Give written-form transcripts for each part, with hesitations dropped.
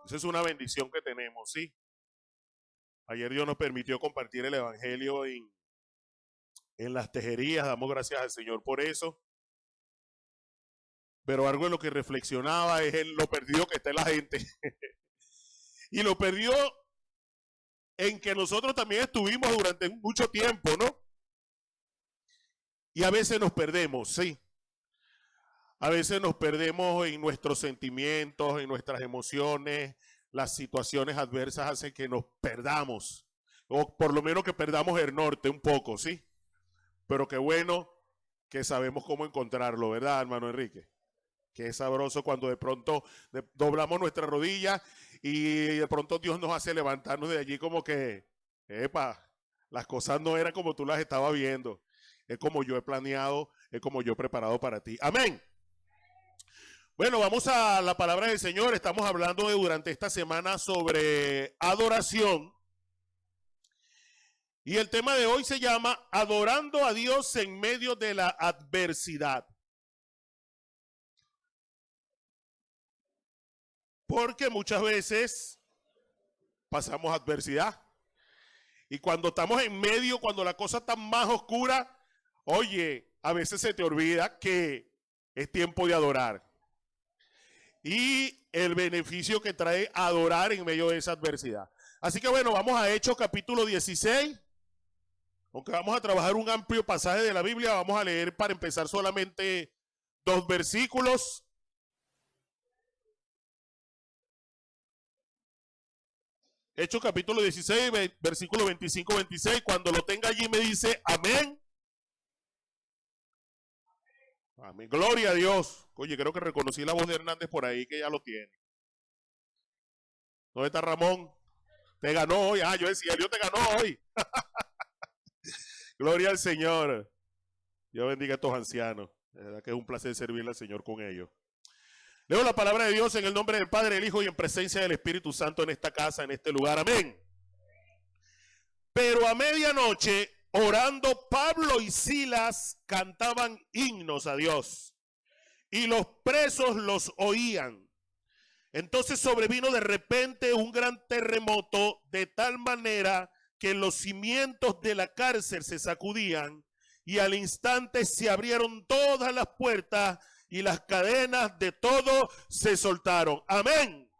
Esa es una bendición que tenemos, ¿sí? Ayer Dios nos permitió compartir el evangelio en las tejerías, damos gracias al Señor por eso. Pero algo en lo que reflexionaba es en lo perdido que está la gente. Y lo perdió en que nosotros también estuvimos durante mucho tiempo, ¿no? Y a veces nos perdemos, sí. A veces nos perdemos en nuestros sentimientos, en nuestras emociones. Las situaciones adversas hacen que nos perdamos. O por lo menos que perdamos el norte un poco, ¿sí? Pero qué bueno que sabemos cómo encontrarlo, ¿verdad, hermano Enrique? Que es sabroso cuando de pronto doblamos nuestra rodilla y de pronto Dios nos hace levantarnos de allí como que, epa, las cosas no eran como tú las estabas viendo. Es como yo he planeado, es como yo he preparado para ti. Amén. Bueno, vamos a la palabra del Señor. Estamos hablando durante esta semana sobre adoración. Y el tema de hoy se llama Adorando a Dios en medio de la adversidad. Porque muchas veces pasamos adversidad. Y cuando estamos en medio, cuando la cosa está más oscura, oye, a veces se te olvida que es tiempo de adorar. Y el beneficio que trae adorar en medio de esa adversidad. Así que bueno, vamos a Hechos capítulo 16. Aunque vamos a trabajar un amplio pasaje de la Biblia, vamos a leer para empezar solamente 2 versículos. Hechos capítulo 16, versículo 25-26. Cuando lo tenga allí me dice amén. Amén. Gloria a Dios. Oye, creo que reconocí la voz de Hernández por ahí que ya lo tiene. ¿Dónde está Ramón? Te ganó hoy. Ah, yo decía, Dios te ganó hoy. Gloria al Señor. Dios bendiga a estos ancianos. La verdad que es un placer servirle al Señor con ellos. Leo la palabra de Dios en el nombre del Padre, del Hijo y en presencia del Espíritu Santo en esta casa, en este lugar. Amén. Pero a medianoche, orando, Pablo y Silas cantaban himnos a Dios, y los presos los oían. Entonces sobrevino de repente un gran terremoto, de tal manera que los cimientos de la cárcel se sacudían, y al instante se abrieron todas las puertas y las cadenas de todo se soltaron. Amén.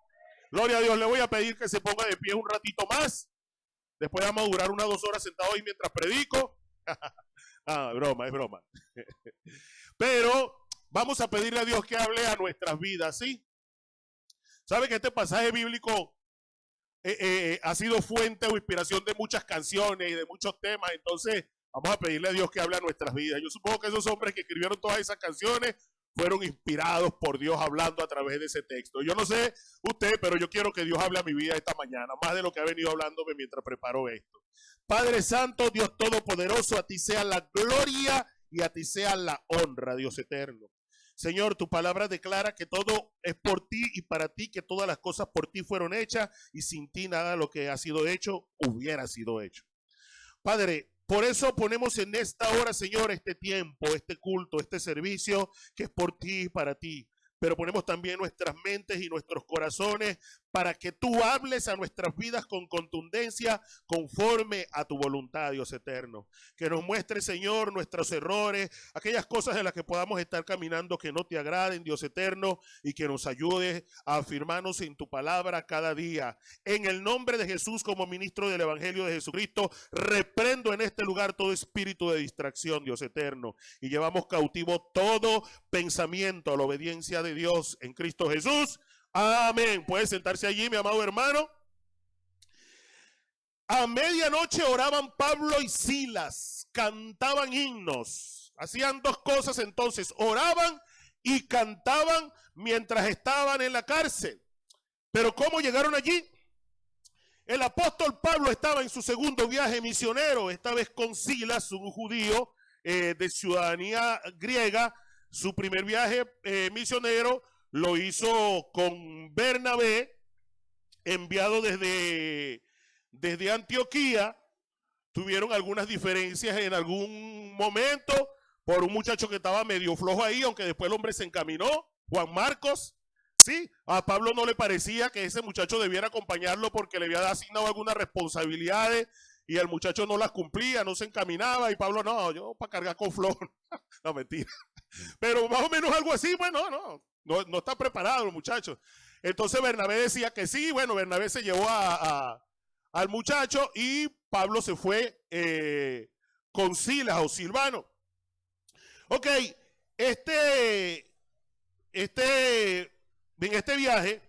Gloria a Dios. Le voy a pedir que se ponga de pie un ratito más. Después vamos a durar unas 2 horas sentados ahí mientras predico. Ah, broma, es broma. Pero vamos a pedirle a Dios que hable a nuestras vidas, ¿sí? ¿Sabe que este pasaje bíblico ha sido fuente o inspiración de muchas canciones y de muchos temas? Entonces vamos a pedirle a Dios que hable a nuestras vidas. Yo supongo que esos hombres que escribieron todas esas canciones fueron inspirados por Dios hablando a través de ese texto. Yo no sé usted, pero yo quiero que Dios hable a mi vida esta mañana, más de lo que ha venido hablándome mientras preparo esto. Padre Santo, Dios Todopoderoso, a ti sea la gloria y a ti sea la honra, Dios eterno. Señor, tu palabra declara que todo es por ti y para ti, que todas las cosas por ti fueron hechas y sin ti nada de lo que ha sido hecho hubiera sido hecho. Padre, por eso ponemos en esta hora, Señor, este tiempo, este culto, este servicio que es por ti y para ti. Pero ponemos también nuestras mentes y nuestros corazones para que tú hables a nuestras vidas con contundencia conforme a tu voluntad, Dios eterno. Que nos muestre, Señor, nuestros errores, aquellas cosas en las que podamos estar caminando que no te agraden, Dios eterno, y que nos ayude a afirmarnos en tu palabra cada día. En el nombre de Jesús, como ministro del Evangelio de Jesucristo, reprendo en este lugar todo espíritu de distracción, Dios eterno, y llevamos cautivo todo pensamiento a la obediencia de Dios en Cristo Jesús. Amén. Puede sentarse allí, mi amado hermano. A medianoche oraban Pablo y Silas, cantaban himnos. Hacían 2 cosas entonces, oraban y cantaban mientras estaban en la cárcel. Pero ¿cómo llegaron allí? El apóstol Pablo estaba en su segundo viaje misionero, esta vez con Silas, un judío de ciudadanía griega. Su primer viaje misionero lo hizo con Bernabé, enviado desde Antioquía. Tuvieron algunas diferencias en algún momento por un muchacho que estaba medio flojo ahí, aunque después el hombre se encaminó, Juan Marcos. Sí, a Pablo no le parecía que ese muchacho debiera acompañarlo porque le había asignado algunas responsabilidades y el muchacho no las cumplía, no se encaminaba y Pablo, no, yo para cargar con flor. No, mentira. Pero más o menos algo así, bueno, no está preparado el muchacho. Entonces Bernabé decía que sí, bueno, Bernabé se llevó al muchacho y Pablo se fue con Silas o Silvano. Ok, en este viaje,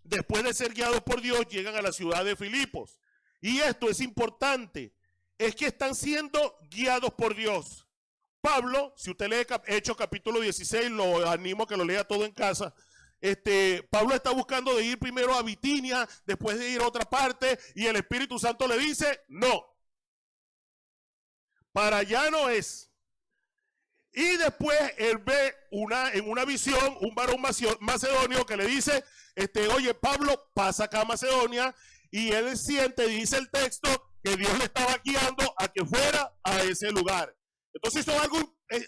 después de ser guiados por Dios, llegan a la ciudad de Filipos. Y esto es importante, es que están siendo guiados por Dios. Pablo, si usted lee Hechos capítulo 16, lo animo a que lo lea todo en casa. Pablo está buscando de ir primero a Bitinia, después de ir a otra parte, y el Espíritu Santo le dice, no, para allá no es. Y después él ve en una visión un varón macedonio que le dice, oye Pablo, pasa acá a Macedonia, y él siente, dice el texto, que Dios le estaba guiando a que fuera a ese lugar. Entonces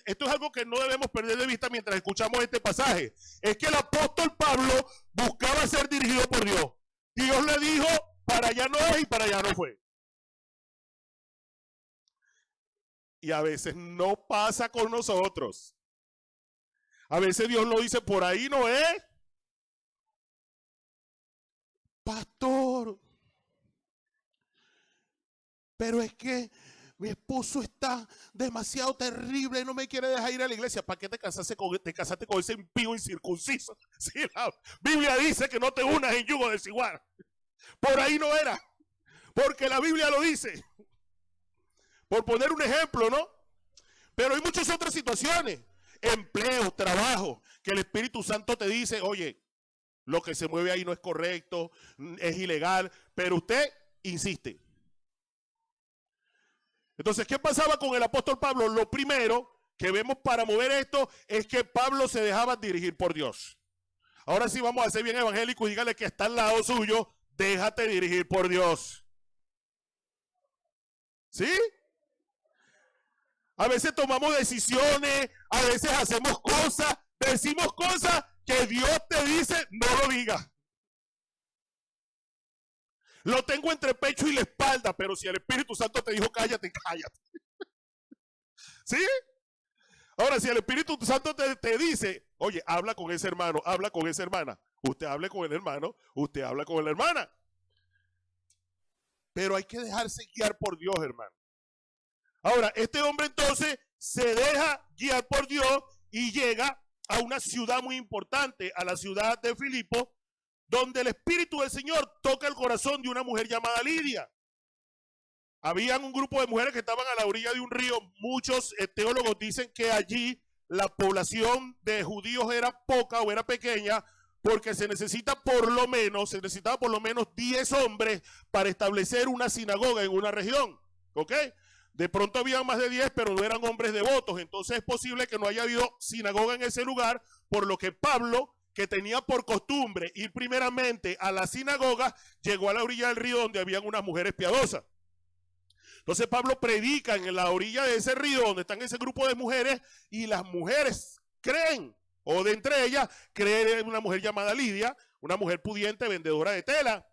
esto es algo que no debemos perder de vista mientras escuchamos este pasaje. Es que el apóstol Pablo buscaba ser dirigido por Dios. Dios le dijo, para allá no es y para allá no fue. Y a veces no pasa con nosotros. A veces Dios lo dice, por ahí no es. Pastor, pero es que mi esposo está demasiado terrible y no me quiere dejar ir a la iglesia. ¿Para qué te casaste con ese impío incircunciso? Sí, la Biblia dice que no te unas en yugo desigual. Por ahí no era. Porque la Biblia lo dice. Por poner un ejemplo, ¿no? Pero hay muchas otras situaciones. Empleo, trabajo, que el Espíritu Santo te dice, oye, lo que se mueve ahí no es correcto, es ilegal, pero usted insiste. Entonces, ¿qué pasaba con el apóstol Pablo? Lo primero que vemos para mover esto es que Pablo se dejaba dirigir por Dios. Ahora sí vamos a ser bien evangélicos y dígale que está al lado suyo, déjate dirigir por Dios. ¿Sí? A veces tomamos decisiones, a veces hacemos cosas, decimos cosas que Dios te dice, no lo digas. Lo tengo entre pecho y la espalda, pero si el Espíritu Santo te dijo cállate, cállate. ¿Sí? Ahora, si el Espíritu Santo te dice, oye, habla con ese hermano, habla con esa hermana, usted hable con el hermano, usted habla con la hermana. Pero hay que dejarse guiar por Dios, hermano. Ahora, este hombre entonces se deja guiar por Dios y llega a una ciudad muy importante, a la ciudad de Filipo, donde el Espíritu del Señor toca el corazón de una mujer llamada Lidia. Habían un grupo de mujeres que estaban a la orilla de un río. Muchos teólogos dicen que allí la población de judíos era poca o era pequeña, porque se necesitaba por lo menos 10 hombres para establecer una sinagoga en una región. ¿Ok? De pronto había más de 10, pero no eran hombres devotos. Entonces es posible que no haya habido sinagoga en ese lugar, por lo que Pablo, que tenía por costumbre ir primeramente a la sinagoga, llegó a la orilla del río donde habían unas mujeres piadosas. Entonces Pablo predica en la orilla de ese río donde están ese grupo de mujeres y las mujeres creen, o de entre ellas, creen en una mujer llamada Lidia, una mujer pudiente, vendedora de tela.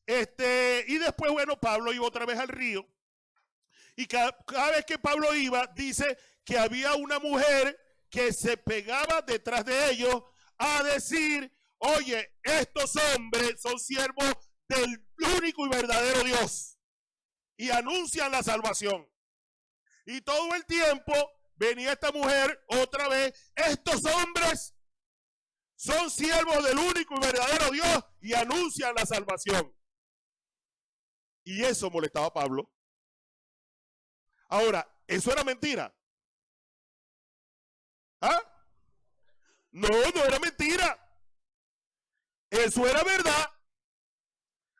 Y después, bueno, Pablo iba otra vez al río y cada vez que Pablo iba, dice que había una mujer que se pegaba detrás de ellos a decir, oye, estos hombres son siervos del único y verdadero Dios y anuncian la salvación. Y todo el tiempo venía esta mujer otra vez, estos hombres son siervos del único y verdadero Dios y anuncian la salvación. Y eso molestaba a Pablo. Ahora, ¿eso era mentira? ¿Ah? No, no era mentira. Eso era verdad.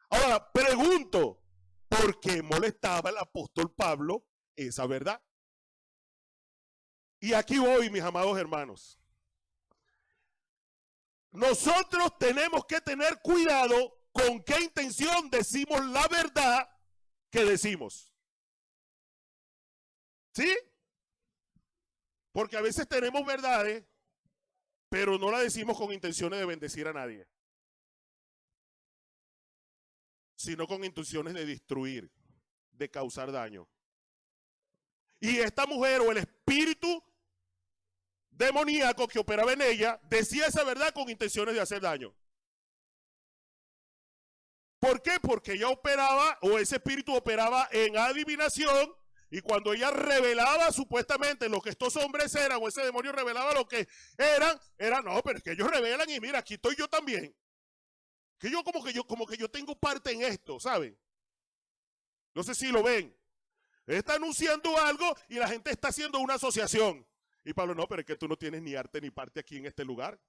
Ahora, pregunto, ¿por qué molestaba el apóstol Pablo esa verdad? Y aquí voy, mis amados hermanos. Nosotros tenemos que tener cuidado con qué intención decimos la verdad que decimos. ¿Sí? Porque a veces tenemos verdades pero no la decimos con intenciones de bendecir a nadie, sino con intenciones de destruir, de causar daño. Y esta mujer o el espíritu demoníaco que operaba en ella decía esa verdad con intenciones de hacer daño. ¿Por qué? Porque ella operaba, o ese espíritu operaba en adivinación, y cuando ella revelaba supuestamente lo que estos hombres eran, o ese demonio revelaba lo que eran, no, pero es que ellos revelan y mira, aquí estoy yo también. Que yo como que yo tengo parte en esto, ¿saben? No sé si lo ven. Está anunciando algo y la gente está haciendo una asociación. Y Pablo, no, pero es que tú no tienes ni arte ni parte aquí en este lugar.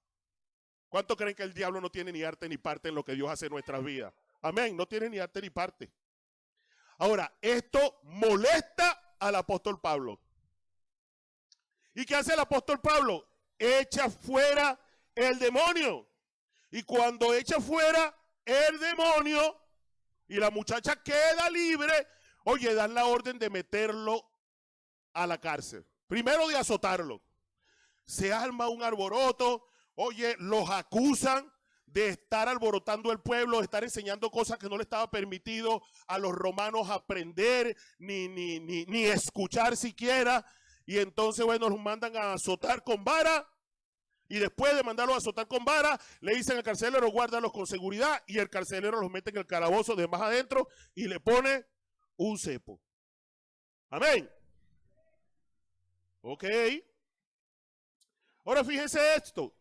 ¿Cuánto creen que el diablo no tiene ni arte ni parte en lo que Dios hace en nuestras vidas? Amén, no tiene ni arte ni parte. Ahora, esto molesta al apóstol Pablo. ¿Y qué hace el apóstol Pablo? Echa fuera el demonio. Y cuando echa fuera el demonio y la muchacha queda libre, oye, dan la orden de meterlo a la cárcel. Primero de azotarlo. Se arma un alboroto, oye, los acusan de estar alborotando el pueblo, de estar enseñando cosas que no le estaba permitido a los romanos aprender, ni escuchar siquiera. Y entonces, bueno, los mandan a azotar con vara. Y después de mandarlos a azotar con vara, le dicen al carcelero, guárdalos con seguridad. Y el carcelero los mete en el calabozo de más adentro y le pone un cepo. Amén. Ok. Ahora fíjense esto.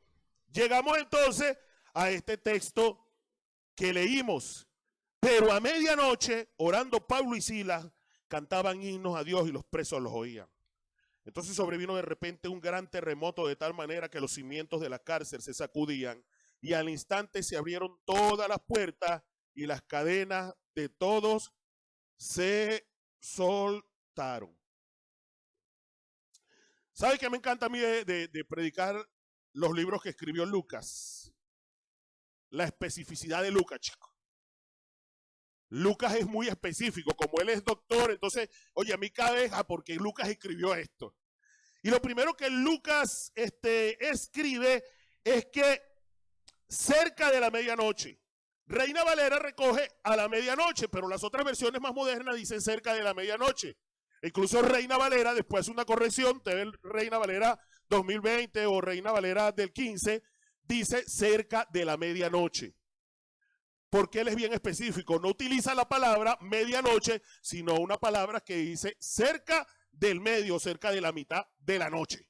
Llegamos entonces a este texto que leímos. Pero a medianoche, orando Pablo y Silas, cantaban himnos a Dios y los presos los oían. Entonces sobrevino de repente un gran terremoto de tal manera que los cimientos de la cárcel se sacudían y al instante se abrieron todas las puertas y las cadenas de todos se soltaron. ¿Sabe qué me encanta a mí de predicar los libros que escribió Lucas? La especificidad de Lucas, chicos. Lucas es muy específico, como él es doctor, entonces, oye, a mí cabe, porque Lucas escribió esto. Y lo primero que Lucas escribe es que cerca de la medianoche, Reina Valera recoge a la medianoche, pero las otras versiones más modernas dicen cerca de la medianoche. Incluso Reina Valera, después una corrección, Reina Valera 2020 o Reina Valera del 15, dice cerca de la medianoche. Porque él es bien específico, no utiliza la palabra medianoche, sino una palabra que dice cerca del medio, cerca de la mitad de la noche.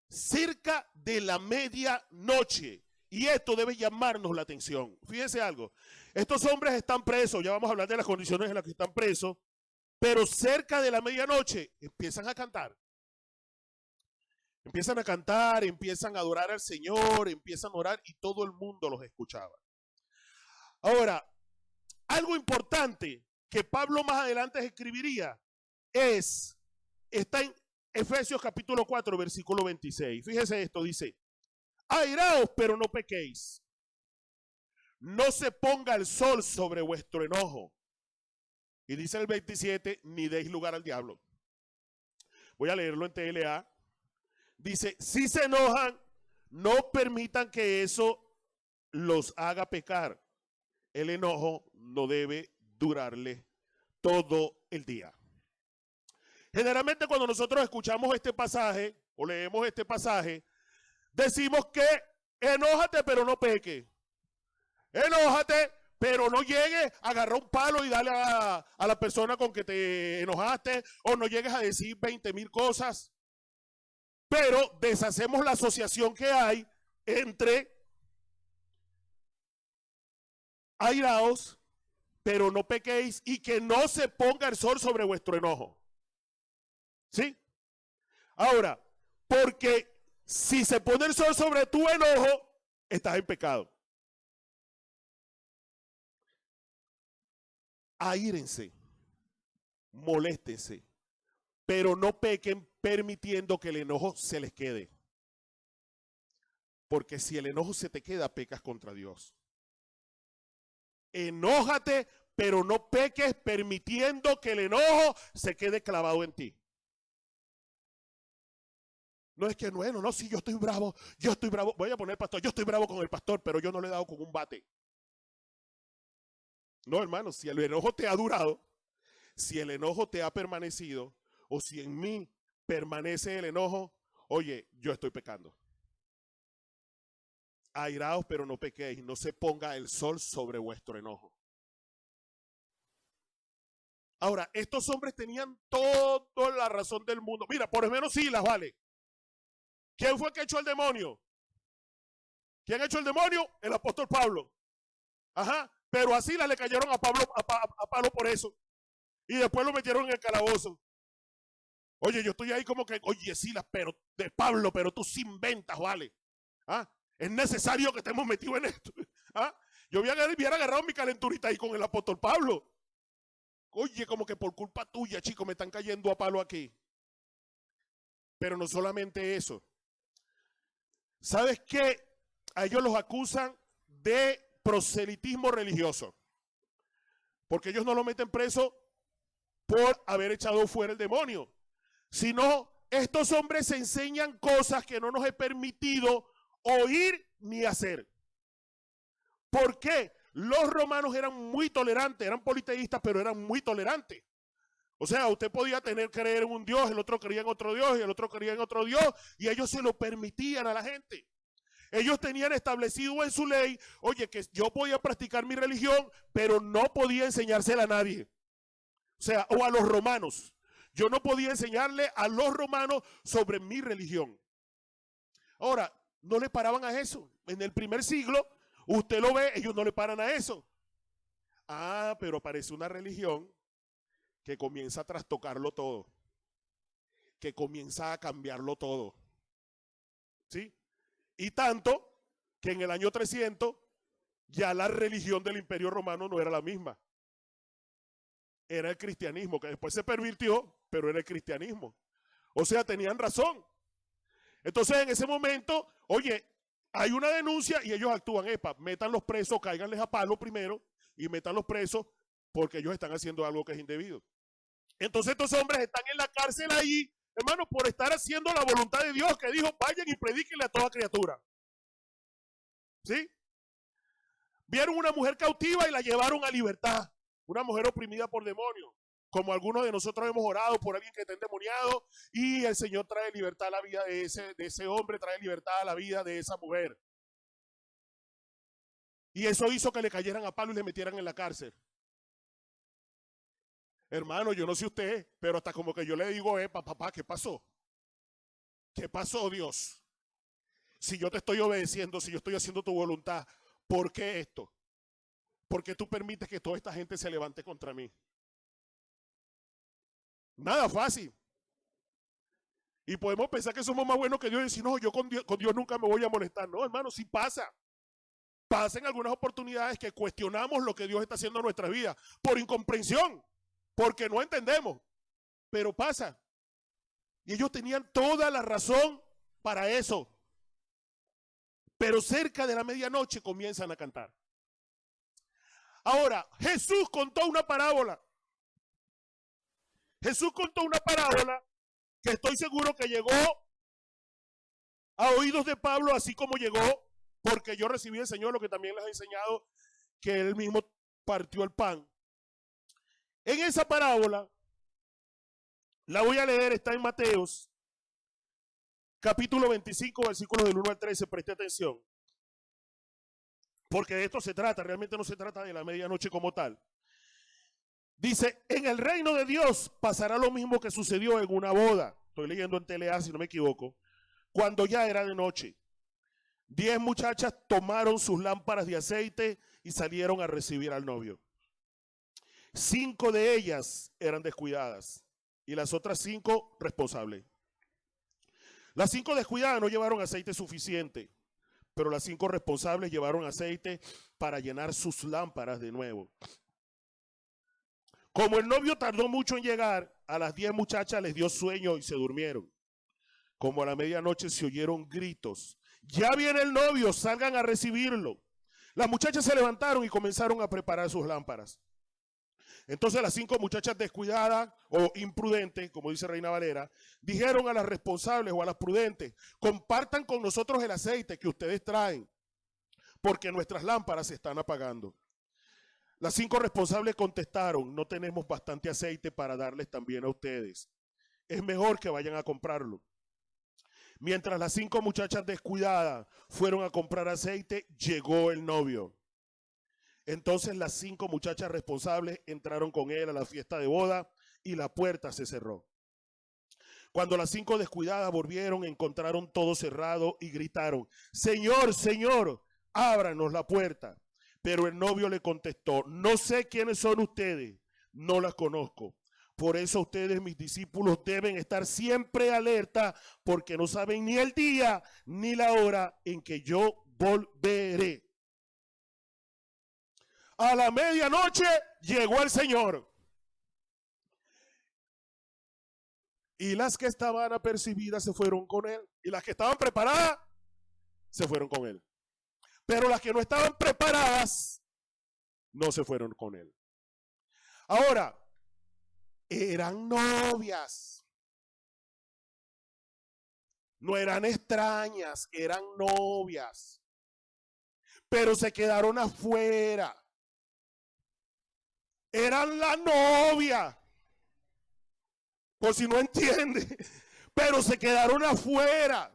Cerca de la medianoche. Y esto debe llamarnos la atención. Fíjense algo, estos hombres están presos, ya vamos a hablar de las condiciones en las que están presos, pero cerca de la medianoche empiezan a cantar. Empiezan a cantar, empiezan a adorar al Señor, empiezan a orar y todo el mundo los escuchaba. Ahora, algo importante que Pablo más adelante escribiría está en Efesios capítulo 4, versículo 26. Fíjese esto, dice, airaos, pero no pequéis. No se ponga el sol sobre vuestro enojo. Y dice el 27, ni deis lugar al diablo. Voy a leerlo en TLA. Dice, si se enojan, no permitan que eso los haga pecar. El enojo no debe durarle todo el día. Generalmente cuando nosotros escuchamos este pasaje o leemos este pasaje, decimos que enójate pero no peque. Enójate pero no llegues a agarrar un palo y darle a la persona con que te enojaste, o no llegues a decir 20,000 cosas. Pero deshacemos la asociación que hay entre airaos, pero no pequéis, y que no se ponga el sol sobre vuestro enojo. ¿Sí? Ahora, porque si se pone el sol sobre tu enojo, estás en pecado. Aírense, moléstense, pero no pequen permitiendo que el enojo se les quede. Porque si el enojo se te queda, pecas contra Dios. Enójate, pero no peques permitiendo que el enojo se quede clavado en ti. No es que, bueno, no, sí, yo estoy bravo, voy a poner pastor, yo estoy bravo con el pastor, pero yo no le he dado con un bate. No, hermano, si el enojo te ha durado, si el enojo te ha permanecido, o si en mí permanece el enojo, oye, yo estoy pecando. Airaos, pero no pequéis, no se ponga el sol sobre vuestro enojo. Ahora, estos hombres tenían toda la razón del mundo. Mira, por lo menos Silas, vale. ¿Quién fue que echó el demonio? ¿Quién echó el demonio? El apóstol Pablo. Ajá, pero a Silas le cayeron a Pablo por eso. Y después lo metieron en el calabozo. Oye, yo estoy ahí como que, oye, Silas, pero de Pablo, pero tú sí inventas, vale. ¿Ah? Es necesario que estemos metidos en esto. ¿Ah? Yo hubiera agarrado mi calenturita ahí con el apóstol Pablo. Oye, como que por culpa tuya, chicos, me están cayendo a palo aquí. Pero no solamente eso. ¿Sabes qué? A ellos los acusan de proselitismo religioso. Porque ellos no lo meten preso por haber echado fuera el demonio. Sino, estos hombres enseñan cosas que no nos es permitido oír ni hacer. ¿Por qué? Los romanos eran muy tolerantes, eran politeístas, pero eran muy tolerantes. O sea, usted podía creer en un Dios, el otro creía en otro Dios y el otro creía en otro Dios, y ellos se lo permitían a la gente. Ellos tenían establecido en su ley, oye, que yo podía practicar mi religión, pero no podía enseñársela a nadie. O sea, o a los romanos. Yo no podía enseñarle a los romanos sobre mi religión. Ahora, no le paraban a eso. En el primer siglo, usted lo ve, ellos no le paran a eso. Ah, pero aparece una religión que comienza a trastocarlo todo. Que comienza a cambiarlo todo. ¿Sí? Y tanto que en el año 300 ya la religión del Imperio Romano no era la misma. Era el cristianismo, que después se pervirtió, pero era el cristianismo. O sea, tenían razón. Entonces, en ese momento, oye, hay una denuncia y ellos actúan, metan los presos, cáiganles a palo primero y metan los presos porque ellos están haciendo algo que es indebido. Entonces, estos hombres están en la cárcel ahí, hermano, por estar haciendo la voluntad de Dios, que dijo, vayan y predíquenle a toda criatura. ¿Sí? Vieron una mujer cautiva y la llevaron a libertad. Una mujer oprimida por demonios. Como algunos de nosotros hemos orado por alguien que está endemoniado y el Señor trae libertad a la vida de ese hombre, trae libertad a la vida de esa mujer. Y eso hizo que le cayeran a palo y le metieran en la cárcel. Hermano, yo no sé usted, pero hasta como que yo le digo, papá, ¿qué pasó? ¿Qué pasó, Dios? Si yo te estoy obedeciendo, si yo estoy haciendo tu voluntad, ¿por qué esto? ¿Por qué tú permites que toda esta gente se levante contra mí? Nada fácil. Y podemos pensar que somos más buenos que Dios y decir, no, yo con Dios nunca me voy a molestar. No, hermano, sí pasa. Pasa en algunas oportunidades que cuestionamos lo que Dios está haciendo en nuestra vida por incomprensión, porque no entendemos. Pero pasa. Y ellos tenían toda la razón para eso. Pero cerca de la medianoche comienzan a cantar. Ahora, Jesús contó una parábola. Jesús contó una parábola que estoy seguro que llegó a oídos de Pablo, así como llegó, porque yo recibí del Señor lo que también les he enseñado, que él mismo partió el pan. En esa parábola, la voy a leer, está en Mateos, capítulo 25, versículos del 1 al 13, preste atención. Porque de esto se trata, realmente no se trata de la medianoche como tal. Dice, en el reino de Dios pasará lo mismo que sucedió en una boda. Estoy leyendo en Telea, si no me equivoco. Cuando ya era de noche, 10 muchachas tomaron sus lámparas de aceite y salieron a recibir al novio. 5 de ellas eran descuidadas y las otras 5 responsables. Las 5 descuidadas no llevaron aceite suficiente, pero las 5 responsables llevaron aceite para llenar sus lámparas de nuevo. Como el novio tardó mucho en llegar, a las 10 muchachas les dio sueño y se durmieron. Como a la medianoche se oyeron gritos, ya viene el novio, salgan a recibirlo. Las muchachas se levantaron y comenzaron a preparar sus lámparas. Entonces las 5 muchachas descuidadas o imprudentes, como dice Reina Valera, dijeron a las responsables o a las prudentes: compartan con nosotros el aceite que ustedes traen, porque nuestras lámparas se están apagando. Las 5 responsables contestaron: no tenemos bastante aceite para darles también a ustedes. Es mejor que vayan a comprarlo. Mientras las 5 muchachas descuidadas fueron a comprar aceite, llegó el novio. Entonces las 5 muchachas responsables entraron con él a la fiesta de boda y la puerta se cerró. Cuando las 5 descuidadas volvieron, encontraron todo cerrado y gritaron: Señor, Señor, ábranos la puerta. Pero el novio le contestó: no sé quiénes son ustedes, no las conozco. Por eso ustedes, mis discípulos, deben estar siempre alerta, porque no saben ni el día ni la hora en que yo volveré. A la medianoche llegó el Señor. Y las que estaban apercibidas se fueron con él. Y las que estaban preparadas se fueron con él. Pero las que no estaban preparadas no se fueron con él. Ahora, eran novias. No eran extrañas, eran novias. Pero se quedaron afuera. Eran la novia. Por si no entiende. Pero se quedaron afuera.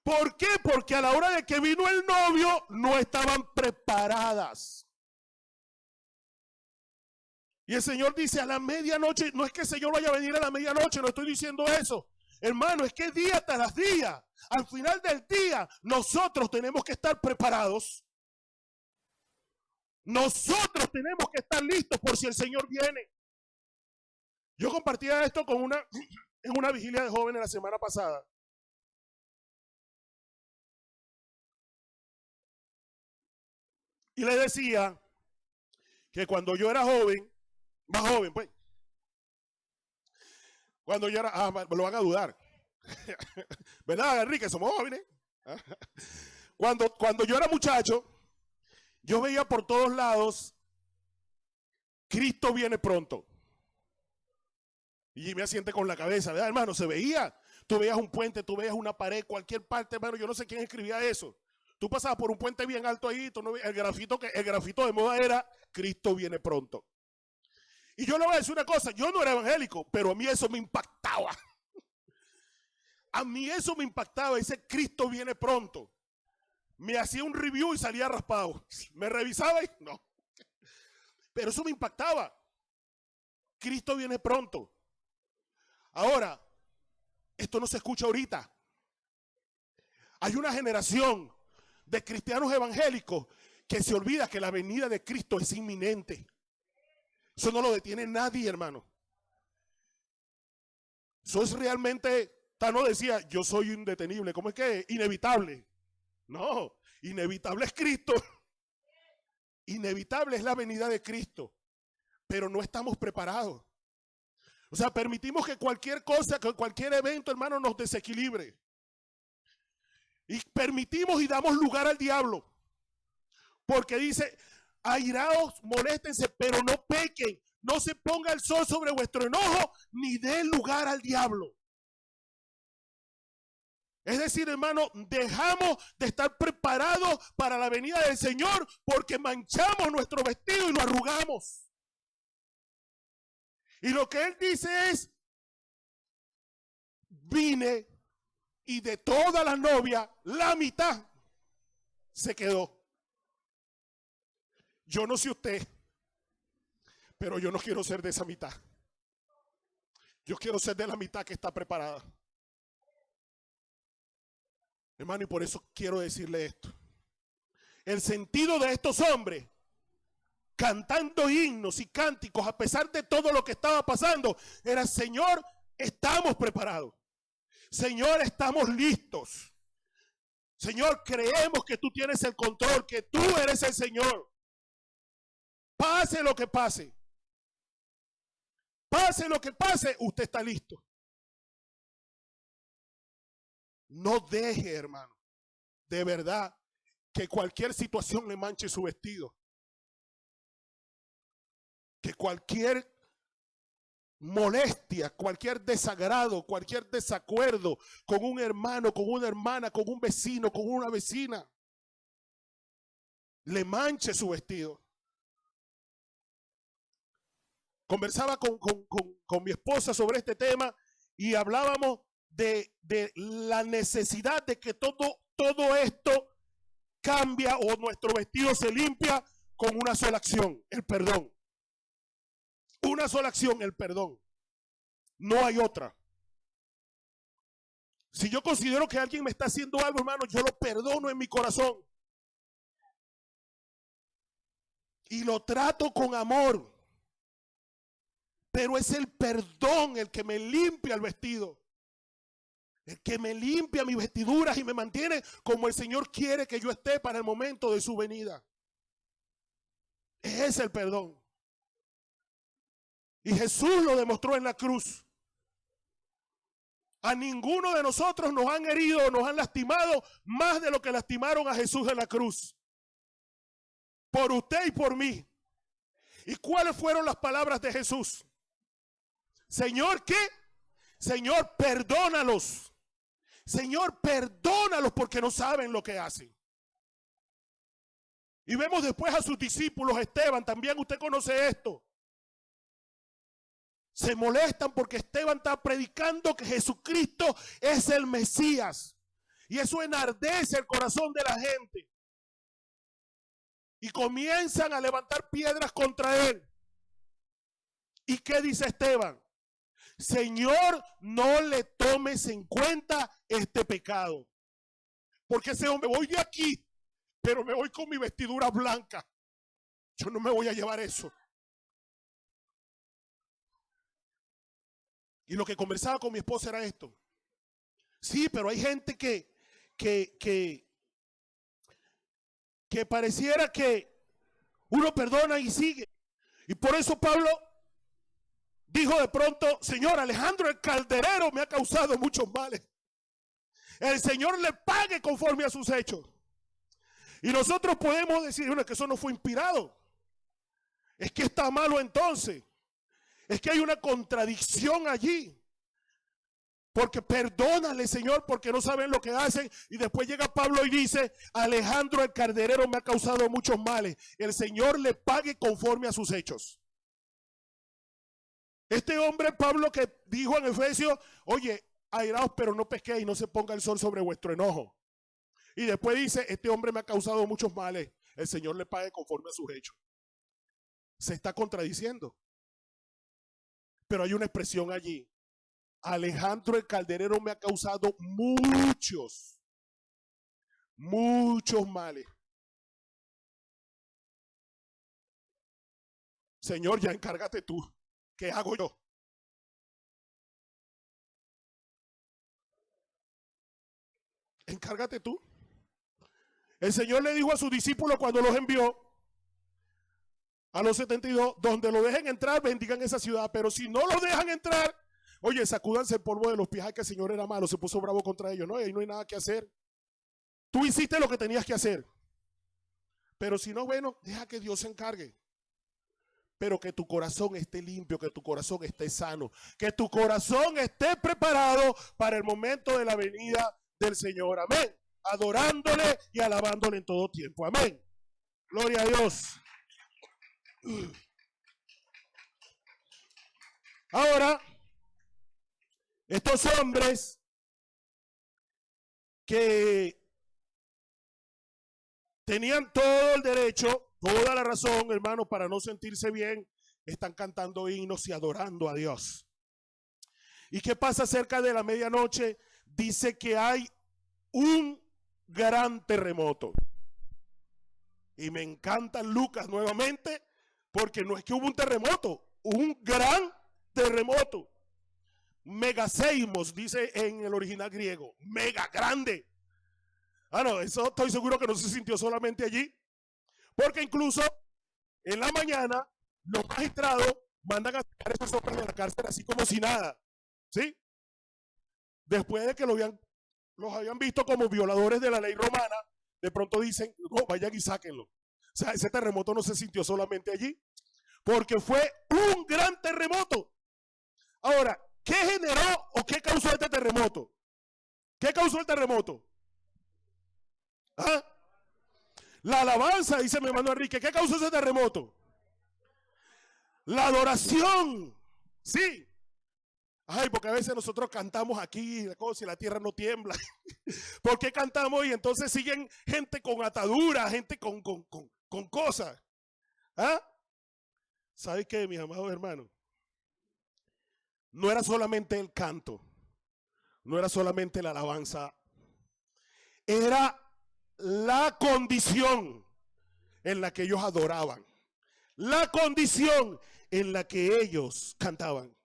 ¿Por qué? Porque a la hora de que vino el novio no estaban preparadas. Y el Señor dice: a la medianoche, no es que el Señor vaya a venir a la medianoche, no estoy diciendo eso. Hermano, es que día tras día, al final del día, nosotros tenemos que estar preparados. Nosotros tenemos que estar listos por si el Señor viene. Yo compartía esto en una vigilia de jóvenes la semana pasada. Y le decía que cuando yo era joven, más joven pues, cuando yo era, me lo van a dudar, ¿verdad, Enrique? Somos jóvenes. Cuando yo era muchacho, yo veía por todos lados: Cristo viene pronto. Y me asiente con la cabeza, ¿verdad, hermano? Se veía. Tú veías un puente, tú veías una pared, cualquier parte, hermano. Yo no sé quién escribía eso. Tú pasabas por un puente bien alto ahí, tú no, el grafito de moda era: Cristo viene pronto. Y yo le voy a decir una cosa: yo no era evangélico, pero a mí eso me impactaba. A mí eso me impactaba, ese Cristo viene pronto. Me hacía un review y salía raspado. Me revisaba y no. Pero eso me impactaba. Cristo viene pronto. Ahora, esto no se escucha ahorita. Hay una generación de cristianos evangélicos que se olvida que la venida de Cristo es inminente. Eso no lo detiene nadie, hermano. Eso es realmente, Tano decía: yo soy indetenible. ¿Cómo es que? Inevitable. No, inevitable es Cristo. Inevitable es la venida de Cristo. Pero no estamos preparados. O sea, permitimos que cualquier cosa, que cualquier evento, hermano, nos desequilibre. Y permitimos y damos lugar al diablo. Porque dice: airaos, moléstense, pero no pequen. No se ponga el sol sobre vuestro enojo, ni dé lugar al diablo. Es decir, hermano, dejamos de estar preparados para la venida del Señor porque manchamos nuestro vestido y lo arrugamos. Y lo que él dice es: vine y de todas las novias, la mitad se quedó. Yo no sé usted, pero yo no quiero ser de esa mitad. Yo quiero ser de la mitad que está preparada. Hermano, y por eso quiero decirle esto. El sentido de estos hombres, cantando himnos y cánticos a pesar de todo lo que estaba pasando, era: Señor, estamos preparados. Señor, estamos listos. Señor, creemos que tú tienes el control, que tú eres el Señor. Pase lo que pase. Pase lo que pase, usted está listo. No deje, hermano, de verdad, que cualquier situación le manche su vestido. que cualquier molestia, cualquier desagrado, cualquier desacuerdo con un hermano, con una hermana, con un vecino, con una vecina, le manche su vestido. Conversaba con mi esposa sobre este tema y hablábamos de la necesidad de que todo esto cambia o nuestro vestido se limpia con una sola acción, el perdón. Una sola acción, el perdón. No hay otra. Si yo considero que alguien me está haciendo algo, hermano, yo lo perdono en mi corazón. Y lo trato con amor. Pero es el perdón el que me limpia el vestido. El que me limpia mis vestiduras y me mantiene como el Señor quiere que yo esté para el momento de su venida. Ese es el perdón. Y Jesús lo demostró en la cruz. A ninguno de nosotros nos han herido, nos han lastimado más de lo que lastimaron a Jesús en la cruz. Por usted y por mí. ¿Y cuáles fueron las palabras de Jesús? Señor, ¿qué? Señor, perdónalos. Señor, perdónalos porque no saben lo que hacen. Y vemos después a sus discípulos, Esteban, también usted conoce esto. Se molestan porque Esteban está predicando que Jesucristo es el Mesías. Y eso enardece el corazón de la gente. Y comienzan a levantar piedras contra él. ¿Y qué dice Esteban? Señor, no le tomes en cuenta este pecado. Porque ese hombre, voy de aquí, pero me voy con mi vestidura blanca. Yo no me voy a llevar eso. Y lo que conversaba con mi esposa era esto. Sí, pero hay gente que pareciera que uno perdona y sigue. Y por eso Pablo dijo de pronto, Señor, Alejandro el calderero me ha causado muchos males. El Señor le pague conforme a sus hechos. Y nosotros podemos decir, bueno, que eso no fue inspirado. Es que está malo entonces. Es que hay una contradicción allí. Porque perdónale, Señor, porque no saben lo que hacen. Y después llega Pablo y dice, Alejandro el calderero me ha causado muchos males. El Señor le pague conforme a sus hechos. Este hombre, Pablo, que dijo en Efesios, oye, airaos pero no pesquéis, no se ponga el sol sobre vuestro enojo. Y después dice, este hombre me ha causado muchos males. El Señor le pague conforme a sus hechos. Se está contradiciendo. Pero hay una expresión allí. Alejandro el calderero me ha causado muchos males. Señor, ya encárgate tú. ¿Qué hago yo? Encárgate tú. El Señor le dijo a sus discípulos cuando los envió a los 72, donde lo dejen entrar, bendigan esa ciudad, pero si no lo dejan entrar, oye, sacúdanse el polvo de los pies. Ay, que el Señor era malo, se puso bravo contra ellos. No, ahí no hay nada que hacer. Tú hiciste lo que tenías que hacer. Pero si no, bueno, deja que Dios se encargue. Pero que tu corazón esté limpio, que tu corazón esté sano, que tu corazón esté preparado para el momento de la venida del Señor. Amén. Adorándole y alabándole en todo tiempo. Amén. Gloria a Dios. Ahora, estos hombres que tenían todo el derecho, toda la razón, hermano, para no sentirse bien, están cantando himnos y adorando a Dios. ¿Y qué pasa cerca de la medianoche? Dice que hay un gran terremoto. Y me encanta Lucas nuevamente, porque no es que hubo un terremoto, un gran terremoto. Megaseimos, dice en el original griego, mega grande. Ah, no, eso estoy seguro que no se sintió solamente allí, porque incluso en la mañana los magistrados mandan a sacar esos hombres de la cárcel así como si nada, ¿sí? Después de que los habían visto como violadores de la ley romana, de pronto dicen, no, vayan y sáquenlo. O sea, ese terremoto no se sintió solamente allí, porque fue un gran terremoto. Ahora, ¿qué generó o qué causó este terremoto? ¿Qué causó el terremoto? ¿Ah? La alabanza, dice mi hermano Enrique. ¿Qué causó ese terremoto? La adoración. Sí. Ay, porque a veces nosotros cantamos aquí, como si la tierra no tiembla. ¿Por qué cantamos? Y entonces siguen gente con ataduras, gente con cosas. ¿Ah? ¿Sabe qué, mis amados hermanos? No era solamente el canto, no era solamente la alabanza, era la condición en la que ellos adoraban, la condición en la que ellos cantaban.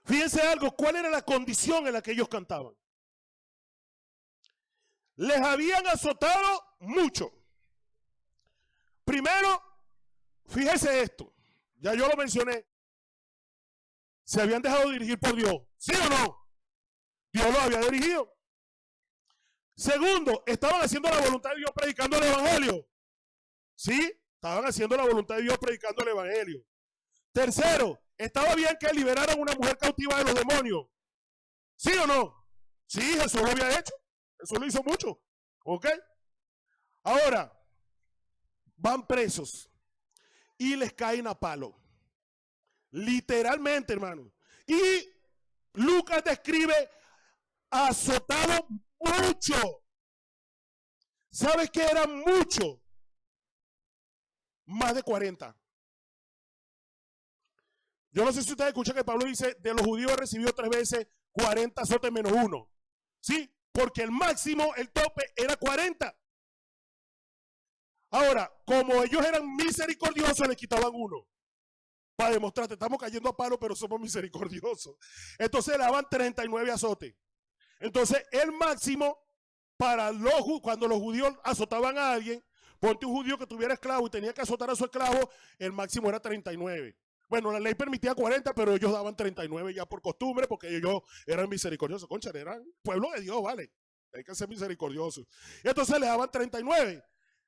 Fíjense algo, ¿cuál era la condición en la que ellos cantaban? Les habían azotado mucho. Primero, fíjese esto, ya yo lo mencioné, se habían dejado dirigir por Dios, ¿sí o no? Dios los había dirigido. Segundo, estaban haciendo la voluntad de Dios predicando el evangelio. ¿Sí? Estaban haciendo la voluntad de Dios predicando el evangelio. Tercero, estaba bien que liberaran a una mujer cautiva de los demonios. ¿Sí o no? Sí, Jesús lo había hecho. Jesús lo hizo mucho. ¿Ok? Ahora, van presos y les caen a palo. Literalmente, hermano. Y Lucas describe azotado mucho. ¿Sabes qué era mucho? Más de 40. Yo no sé si ustedes escuchan que Pablo dice, de los judíos recibió 3 veces 40 azotes menos 1. ¿Sí? Porque el máximo, el tope, era 40. Ahora, como ellos eran misericordiosos, les quitaban 1. Para demostrarte, estamos cayendo a palo, pero somos misericordiosos. Entonces le daban 39 azotes. Entonces, el máximo para cuando los judíos azotaban a alguien, ponte un judío que tuviera esclavo y tenía que azotar a su esclavo, el máximo era 39. Bueno, la ley permitía 40, pero ellos daban 39 ya por costumbre, porque ellos eran misericordiosos. Concha, eran pueblo de Dios, ¿vale? Hay que ser misericordiosos. Y entonces le daban 39.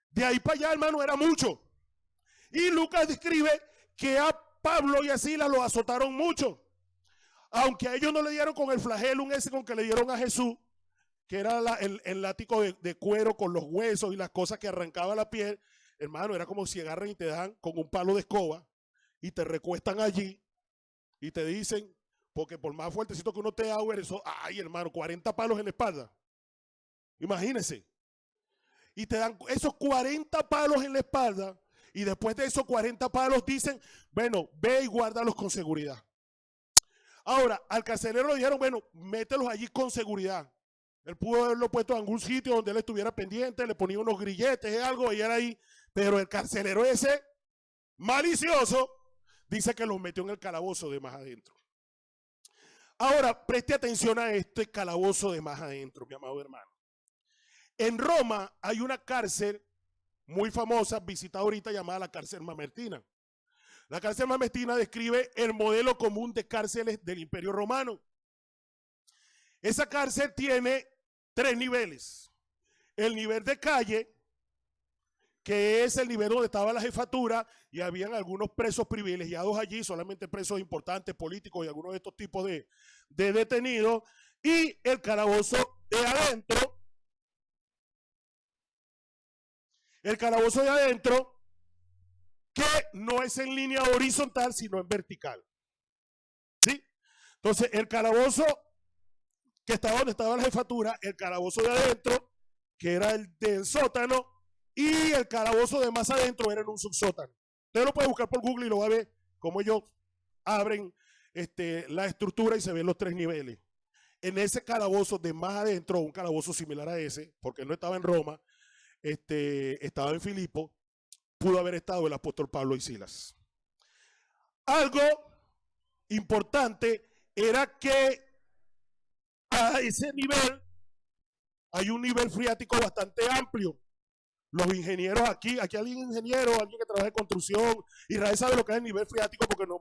De ahí para allá, hermano, era mucho. Y Lucas describe que a Pablo y a Silas lo azotaron mucho. Aunque a ellos no le dieron con el flagelo ese con que le dieron a Jesús, que era el látigo de cuero con los huesos y las cosas que arrancaba la piel, hermano, era como si agarran y te dan con un palo de escoba y te recuestan allí y te dicen, porque por más fuertecito que uno te haga, eso, ay, hermano, 40 palos en la espalda. Imagínense. Y te dan esos 40 palos en la espalda y después de esos 40 palos dicen, bueno, ve y guárdalos con seguridad. Ahora, al carcelero le dijeron, bueno, mételos allí con seguridad. Él pudo haberlo puesto en algún sitio donde él estuviera pendiente, le ponía unos grilletes y algo y era ahí. Pero el carcelero ese, malicioso, dice que los metió en el calabozo de más adentro. Ahora, preste atención a este calabozo de más adentro, mi amado hermano. En Roma hay una cárcel muy famosa, visitada ahorita, llamada la cárcel Mamertina. La cárcel Mamertina describe el modelo común de cárceles del Imperio Romano. Esa cárcel tiene 3 niveles. El nivel de calle, que es el nivel donde estaba la jefatura y habían algunos presos privilegiados allí, solamente presos importantes, políticos y algunos de estos tipos de detenidos. Y el calabozo de adentro. El calabozo de adentro, que no es en línea horizontal, sino en vertical. ¿Sí? Entonces, el calabozo que estaba donde estaba la jefatura, el calabozo de adentro, que era el del sótano, y el calabozo de más adentro era en un subsótano. Usted lo puede buscar por Google y lo va a ver cómo ellos abren la estructura y se ven los 3 niveles. En ese calabozo de más adentro, un calabozo similar a ese, porque no estaba en Roma, estaba en Filipo, pudo haber estado el apóstol Pablo y Silas. Algo importante era que a ese nivel hay un nivel friático bastante amplio. Los ingenieros aquí hay alguien ingeniero, alguien que trabaja en construcción, Israel sabe lo que es el nivel friático porque nos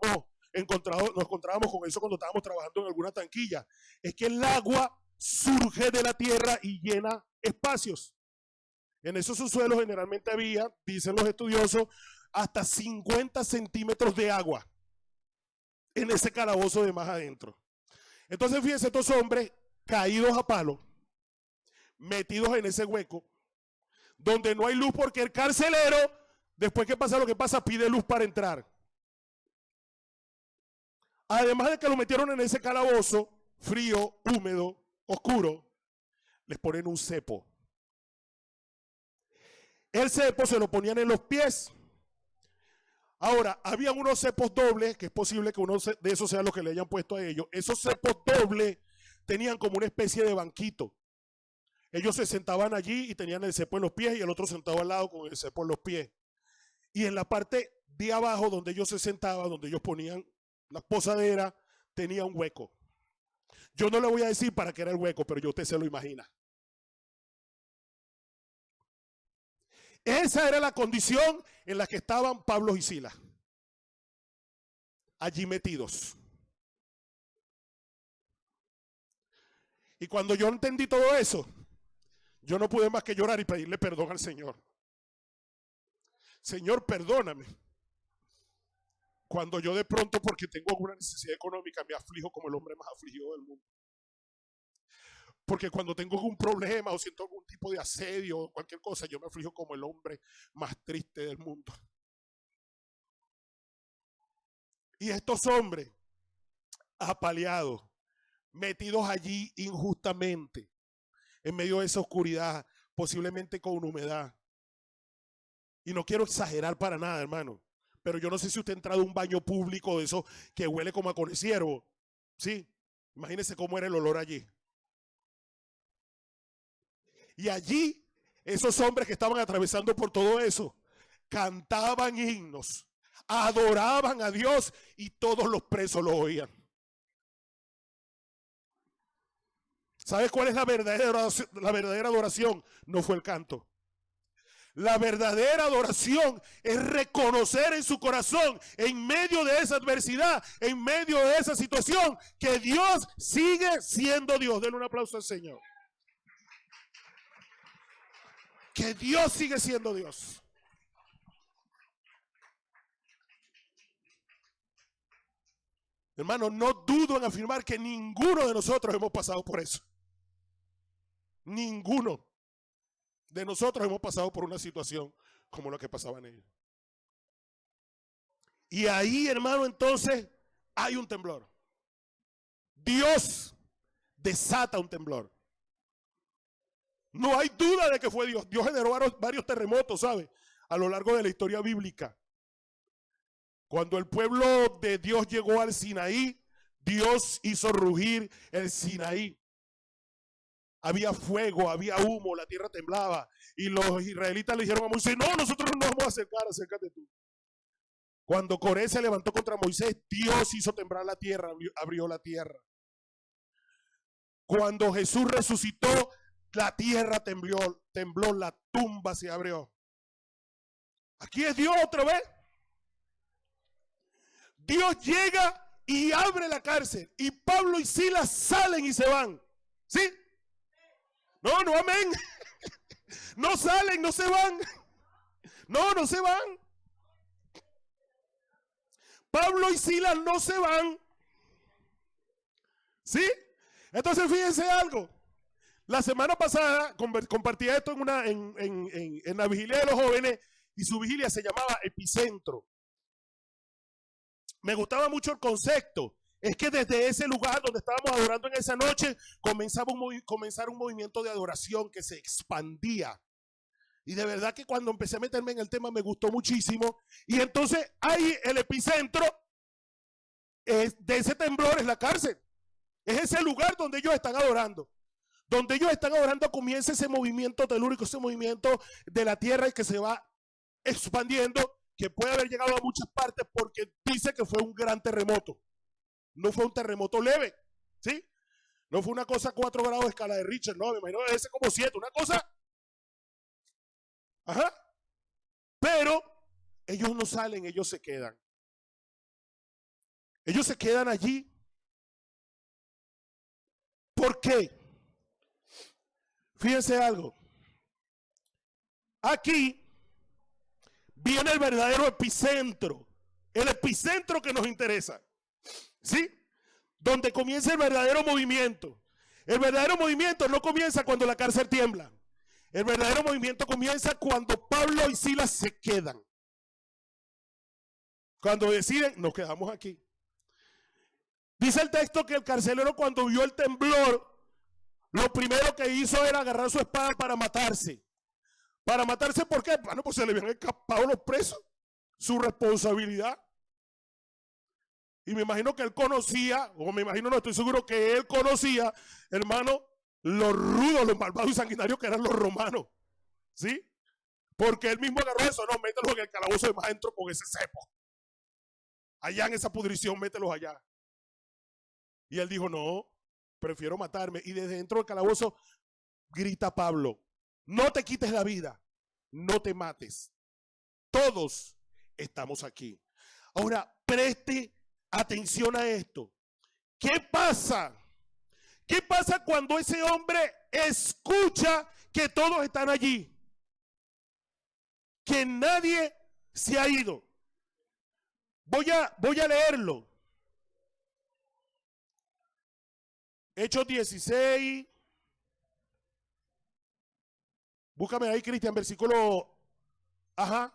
encontrábamos con eso cuando estábamos trabajando en alguna tanquilla. Es que el agua surge de la tierra y llena espacios. En esos subsuelos generalmente había, dicen los estudiosos, hasta 50 centímetros de agua en ese calabozo de más adentro. Entonces fíjense, estos hombres caídos a palo, metidos en ese hueco, donde no hay luz porque el carcelero, después que pasa lo que pasa, pide luz para entrar. Además de que lo metieron en ese calabozo, frío, húmedo, oscuro, les ponen un cepo. El cepo se lo ponían en los pies. Ahora, había unos cepos dobles, que es posible que uno de esos sea lo que le hayan puesto a ellos. Esos cepos dobles tenían como una especie de banquito. Ellos se sentaban allí y tenían el cepo en los pies y el otro sentado al lado con el cepo en los pies. Y en la parte de abajo donde ellos se sentaban, donde ellos ponían la posadera, tenía un hueco. Yo no le voy a decir para qué era el hueco, pero usted se lo imagina. Esa era la condición en la que estaban Pablo y Silas, allí metidos. Y cuando yo entendí todo eso, yo no pude más que llorar y pedirle perdón al Señor. Señor, perdóname. Cuando yo de pronto, porque tengo alguna necesidad económica, me aflijo como el hombre más afligido del mundo. Porque cuando tengo algún problema o siento algún tipo de asedio o cualquier cosa, yo me aflijo como el hombre más triste del mundo. Y estos hombres, apaleados, metidos allí injustamente, en medio de esa oscuridad, posiblemente con humedad. Y no quiero exagerar para nada, hermano, pero yo no sé si usted ha entrado a un baño público de eso que huele como a coneciervo. Sí, imagínese cómo era el olor allí. Y allí, esos hombres que estaban atravesando por todo eso, cantaban himnos, adoraban a Dios y todos los presos lo oían. ¿Sabes cuál es la verdadera adoración? No fue el canto. La verdadera adoración es reconocer en su corazón, en medio de esa adversidad, en medio de esa situación, que Dios sigue siendo Dios. Denle un aplauso al Señor. Que Dios sigue siendo Dios. Hermano, no dudo en afirmar que ninguno de nosotros hemos pasado por eso. Ninguno de nosotros hemos pasado por una situación como la que pasaban ellos. Y ahí, hermano, entonces hay un temblor. Dios desata un temblor. No hay duda de que fue Dios. Dios generó varios terremotos, ¿sabe? A lo largo de la historia bíblica. Cuando el pueblo de Dios llegó al Sinaí, Dios hizo rugir el Sinaí. Había fuego, había humo, la tierra temblaba. Y los israelitas le dijeron a Moisés, no, nosotros no nos vamos a acercar, acércate tú. Cuando Coré se levantó contra Moisés, Dios hizo temblar la tierra, abrió la tierra. Cuando Jesús resucitó, la tierra tembló, la tumba se abrió. Aquí es Dios otra vez. Dios llega y abre la cárcel. Y Pablo y Silas salen y se van. ¿Sí? No, amén. No salen, no se van. No se van. Pablo y Silas no se van. ¿Sí? Entonces fíjense algo. La semana pasada compartía esto en la vigilia de los jóvenes y su vigilia se llamaba Epicentro. Me gustaba mucho el concepto. Es que desde ese lugar donde estábamos adorando en esa noche comenzaba un movimiento de adoración que se expandía. Y de verdad que cuando empecé a meterme en el tema me gustó muchísimo. Y entonces ahí el epicentro de ese temblor es la cárcel. Es ese lugar donde ellos están adorando. Donde ellos están adorando comienza ese movimiento telúrico, ese movimiento de la tierra y que se va expandiendo, que puede haber llegado a muchas partes porque dice que fue un gran terremoto. No fue un terremoto leve, ¿sí? No fue una cosa 4 grados de escala de Richter, no, me imagino ese como 7, una cosa. Ajá. Pero ellos no salen, ellos se quedan. Ellos se quedan allí. ¿Por qué? Fíjense algo. Aquí viene el verdadero epicentro. El epicentro que nos interesa. ¿Sí? Donde comienza el verdadero movimiento. El verdadero movimiento no comienza cuando la cárcel tiembla. El verdadero movimiento comienza cuando Pablo y Silas se quedan. Cuando deciden, nos quedamos aquí. Dice el texto que el carcelero, cuando vio el temblor, lo primero que hizo era agarrar su espada para matarse. ¿Para matarse por qué? Bueno, pues se le habían escapado los presos. Su responsabilidad. Y me imagino que él conocía, o me imagino, no estoy seguro que él conocía, hermano, los rudos, los malvados y sanguinarios que eran los romanos. ¿Sí? Porque él mismo agarró eso, no, mételos en el calabozo de más adentro con ese cepo. Allá en esa pudrición, mételos allá. Y él dijo, no, prefiero matarme. Y desde dentro del calabozo grita Pablo, no te quites la vida, no te mates. Todos estamos aquí. Ahora, preste atención a esto. ¿Qué pasa? ¿Qué pasa cuando ese hombre escucha que todos están allí? Que nadie se ha ido. Voy a leerlo. Hechos 16. Búscame ahí, Cristian, versículo. Ajá.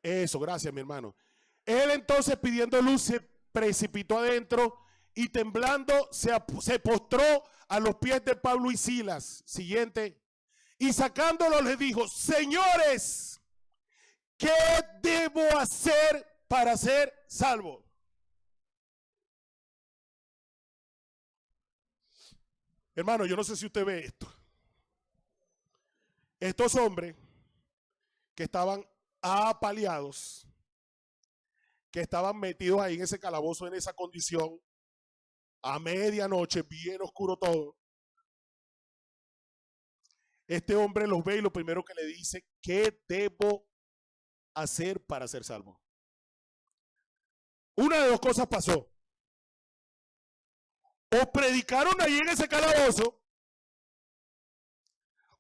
Eso, gracias, mi hermano. Él entonces, pidiendo luz, se precipitó adentro y temblando se postró a los pies de Pablo y Silas. Siguiente. Y sacándolos les dijo, señores, ¿qué debo hacer para ser salvo? Hermano, yo no sé si usted ve esto. Estos hombres que estaban apaleados, que estaban metidos ahí en ese calabozo, en esa condición, a medianoche, bien oscuro todo. Este hombre los ve y lo primero que le dice, ¿qué debo hacer para ser salvo? Una de dos cosas pasó. O predicaron ahí en ese calabozo,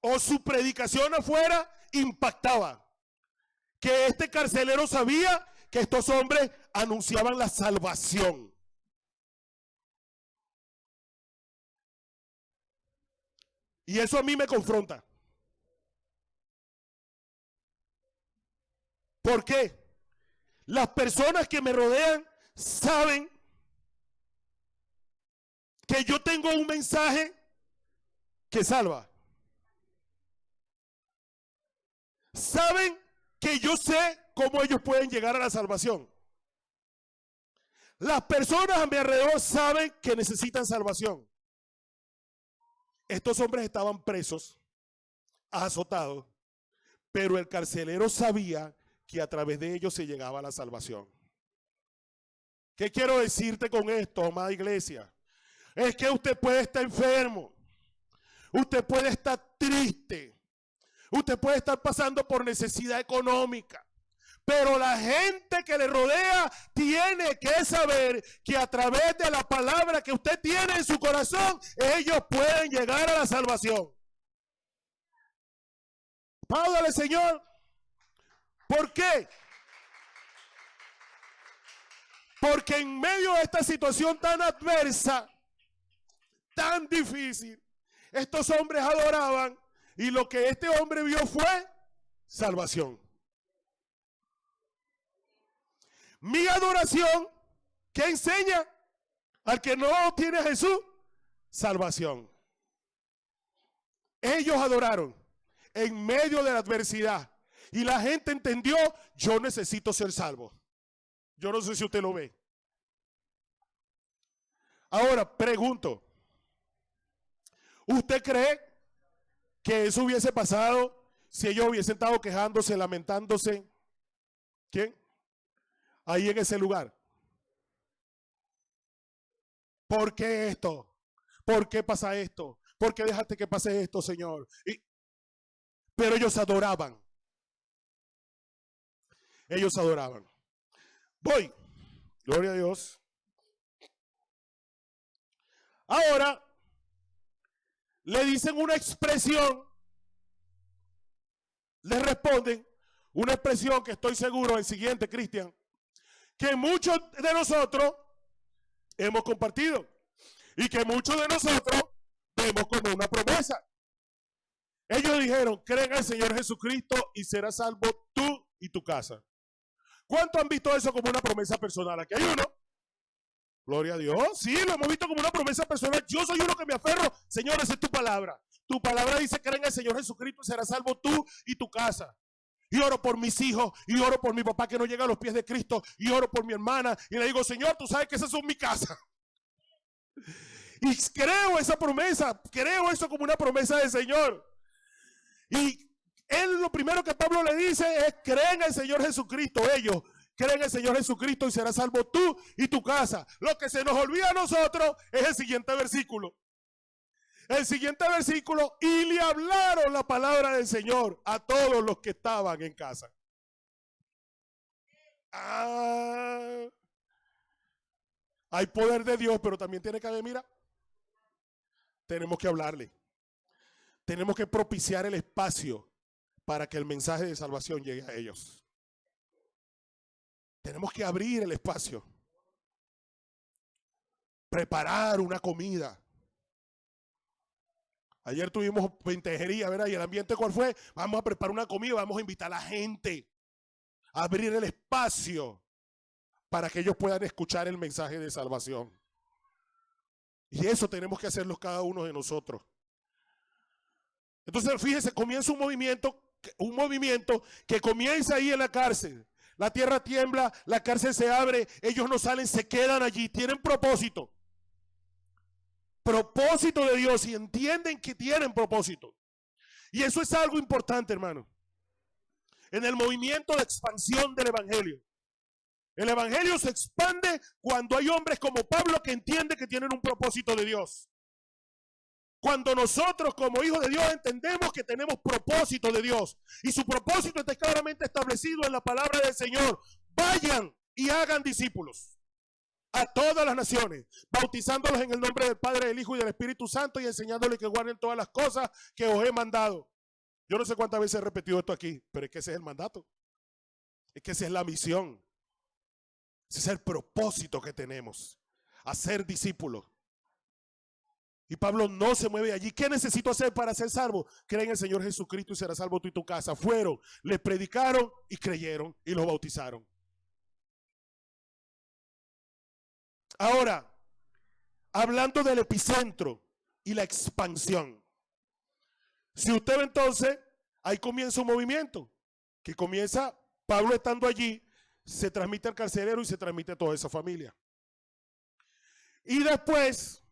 o su predicación afuera impactaba. Que este carcelero sabía que estos hombres anunciaban la salvación. Y eso a mí me confronta. ¿Por qué? Las personas que me rodean saben que yo tengo un mensaje que salva. Saben que yo sé cómo ellos pueden llegar a la salvación. Las personas a mi alrededor saben que necesitan salvación. Estos hombres estaban presos, azotados, pero el carcelero sabía que a través de ellos se llegaba a la salvación. ¿Qué quiero decirte con esto, amada iglesia? Es que usted puede estar enfermo, usted puede estar triste, usted puede estar pasando por necesidad económica, pero la gente que le rodea tiene que saber que a través de la palabra que usted tiene en su corazón, ellos pueden llegar a la salvación. Apláudale, Señor. ¿Por qué? Porque en medio de esta situación tan adversa, tan difícil, estos hombres adoraban y lo que este hombre vio fue salvación. Mi adoración, ¿qué enseña? Al que no tiene a Jesús, salvación. Ellos adoraron en medio de la adversidad y la gente entendió, yo necesito ser salvo. Yo no sé si usted lo ve. Ahora, pregunto, ¿usted cree que eso hubiese pasado si ellos hubiesen estado quejándose, lamentándose? ¿Quién? Ahí en ese lugar. ¿Por qué esto? ¿Por qué pasa esto? ¿Por qué dejaste que pase esto, Señor? Pero ellos adoraban. Ellos adoraban. Voy. Gloria a Dios. Ahora le dicen una expresión. Le responden, una expresión que estoy seguro, el siguiente, Cristian, que muchos de nosotros hemos compartido y que muchos de nosotros vemos como una promesa. Ellos dijeron, creen al Señor Jesucristo y serás salvo tú y tu casa. ¿Cuántos han visto eso como una promesa personal? Aquí hay uno. Gloria a Dios. Sí, lo hemos visto como una promesa personal. Yo soy uno que me aferro. Señor, esa es tu palabra. Tu palabra dice, creen al Señor Jesucristo y serás salvo tú y tu casa. Y oro por mis hijos, y oro por mi papá que no llega a los pies de Cristo, y oro por mi hermana, y le digo, Señor, tú sabes que esas son mi casa. Y creo esa promesa, creo eso como una promesa del Señor. Y él, lo primero que Pablo le dice es, creen en el Señor Jesucristo. Ellos creen en el Señor Jesucristo y serás salvo tú y tu casa. Lo que se nos olvida a nosotros es el siguiente versículo. El siguiente versículo, y le hablaron la palabra del Señor a todos los que estaban en casa. Hay poder de Dios, pero también tiene que haber, mira, tenemos que hablarle. Tenemos que propiciar el espacio para que el mensaje de salvación llegue a ellos. Tenemos que abrir el espacio. Preparar una comida. Ayer tuvimos ventejería, ¿verdad? Y el ambiente, ¿cuál fue? Vamos a preparar una comida, vamos a invitar a la gente a abrir el espacio para que ellos puedan escuchar el mensaje de salvación. Y eso tenemos que hacerlo cada uno de nosotros. Entonces, fíjese, comienza un movimiento que comienza ahí en la cárcel. La tierra tiembla, la cárcel se abre, ellos no salen, se quedan allí, tienen propósito. Propósito de Dios y entienden que tienen propósito. Y eso es algo importante, hermano. En el movimiento de expansión del evangelio. El evangelio se expande cuando hay hombres como Pablo que entienden que tienen un propósito de Dios. Cuando nosotros como hijos de Dios entendemos que tenemos propósito de Dios y su propósito está claramente establecido en la palabra del Señor. Vayan y hagan discípulos a todas las naciones, bautizándolos en el nombre del Padre, del Hijo y del Espíritu Santo y enseñándoles que guarden todas las cosas que os he mandado. Yo no sé cuántas veces he repetido esto aquí, pero es que ese es el mandato. Es que esa es la misión. Ese es el propósito que tenemos, hacer discípulos. Y Pablo no se mueve allí. ¿Qué necesito hacer para ser salvo? Cree en el Señor Jesucristo y serás salvo tú y tu casa. Fueron, les predicaron y creyeron y los bautizaron. Ahora, hablando del epicentro y la expansión. Si usted ve entonces, ahí comienza un movimiento. Que comienza, Pablo estando allí, se transmite al carcelero y se transmite a toda esa familia. Y después,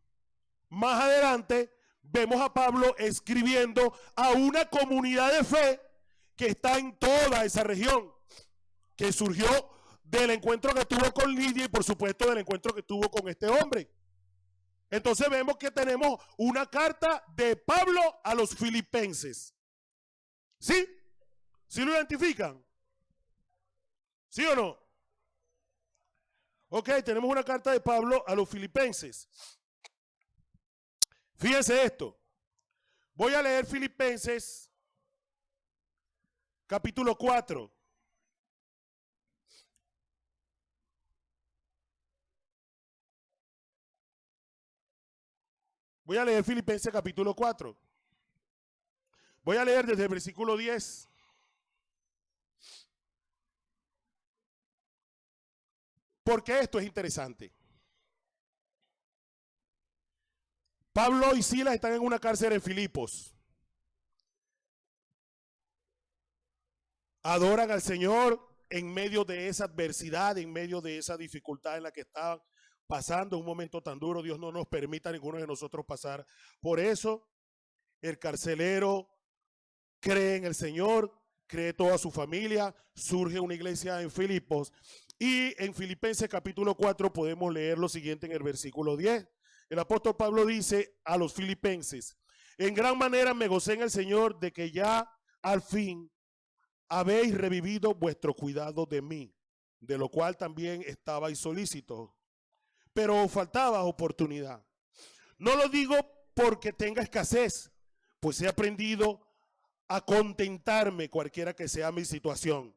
más adelante, vemos a Pablo escribiendo a una comunidad de fe que está en toda esa región, que surgió del encuentro que tuvo con Lidia y por supuesto del encuentro que tuvo con este hombre. Entonces vemos que tenemos una carta de Pablo a los filipenses. ¿Sí? ¿Sí lo identifican? ¿Sí o no? Ok, tenemos una carta de Pablo a los filipenses. Fíjense esto. Voy a leer Filipenses capítulo 4. Voy a leer Filipenses capítulo 4. Voy a leer desde el versículo 10. Porque esto es interesante. Pablo y Silas están en una cárcel en Filipos. Adoran al Señor en medio de esa adversidad, en medio de esa dificultad en la que estaban pasando, un momento tan duro. Dios no nos permita a ninguno de nosotros pasar por eso. El carcelero cree en el Señor, cree toda su familia, surge una iglesia en Filipos. Y en Filipenses capítulo 4 podemos leer lo siguiente en el versículo 10. El apóstol Pablo dice a los filipenses: en gran manera me gocé en el Señor de que ya al fin habéis revivido vuestro cuidado de mí, de lo cual también estabais solícitos, pero os faltaba oportunidad. No lo digo porque tenga escasez, pues he aprendido a contentarme cualquiera que sea mi situación.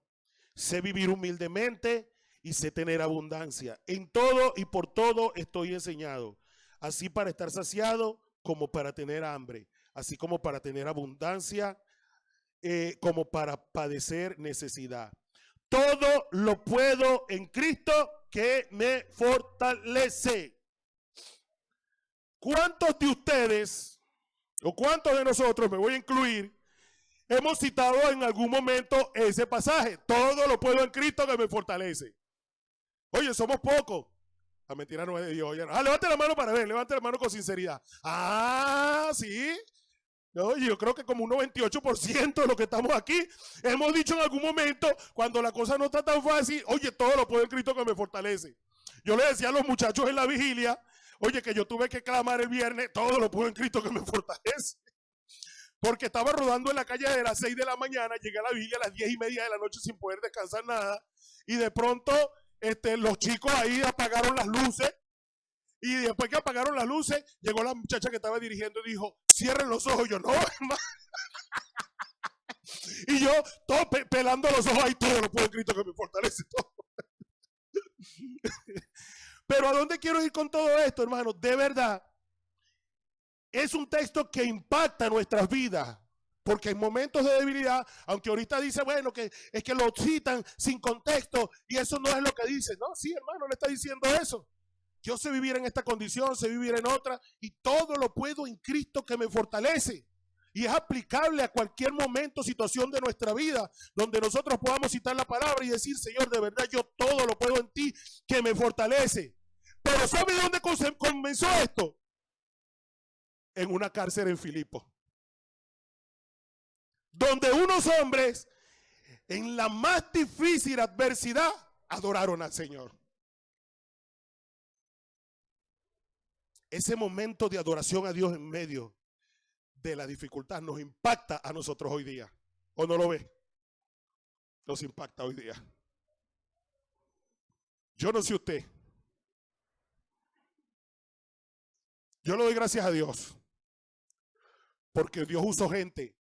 Sé vivir humildemente y sé tener abundancia. En todo y por todo estoy enseñado, así para estar saciado como para tener hambre, así como para tener abundancia, como para padecer necesidad. Todo lo puedo en Cristo que me fortalece. ¿Cuántos de ustedes o cuántos de nosotros, me voy a incluir, hemos citado en algún momento ese pasaje? Todo lo puedo en Cristo que me fortalece. Oye, somos pocos. La mentira no es de Dios. Oye, levante la mano para ver, levante la mano con sinceridad. Sí. No, yo creo que como un 98% de los que estamos aquí hemos dicho en algún momento, cuando la cosa no está tan fácil, oye, todo lo puedo en Cristo que me fortalece. Yo le decía a los muchachos en la vigilia, oye, que yo tuve que clamar el viernes, todo lo puedo en Cristo que me fortalece. Porque estaba rodando en la calle de las 6 de la mañana, llegué a la vigilia a las 10:30 de la noche sin poder descansar nada, y de pronto los chicos ahí apagaron las luces. Y después que apagaron las luces, llegó la muchacha que estaba dirigiendo y dijo, cierren los ojos. Yo, no, hermano. Y yo, todo pelando los ojos, ahí todo lo puedo en Cristo que me fortalece todo. Pero ¿a dónde quiero ir con todo esto, hermano? De verdad, es un texto que impacta nuestras vidas. Porque en momentos de debilidad, aunque ahorita dice, bueno, que es que lo citan sin contexto, y eso no es lo que dice. No, sí, hermano, le está diciendo eso. Yo sé vivir en esta condición, sé vivir en otra, y todo lo puedo en Cristo que me fortalece. Y es aplicable a cualquier momento, situación de nuestra vida, donde nosotros podamos citar la palabra y decir, Señor, de verdad yo todo lo puedo en ti que me fortalece. Pero ¿sabe dónde comenzó esto? En una cárcel en Filipos, donde unos hombres en la más difícil adversidad adoraron al Señor. Ese momento de adoración a Dios en medio de la dificultad nos impacta a nosotros hoy día. ¿O no lo ve? Nos impacta hoy día. Yo no sé usted. Yo le doy gracias a Dios, porque Dios usó gente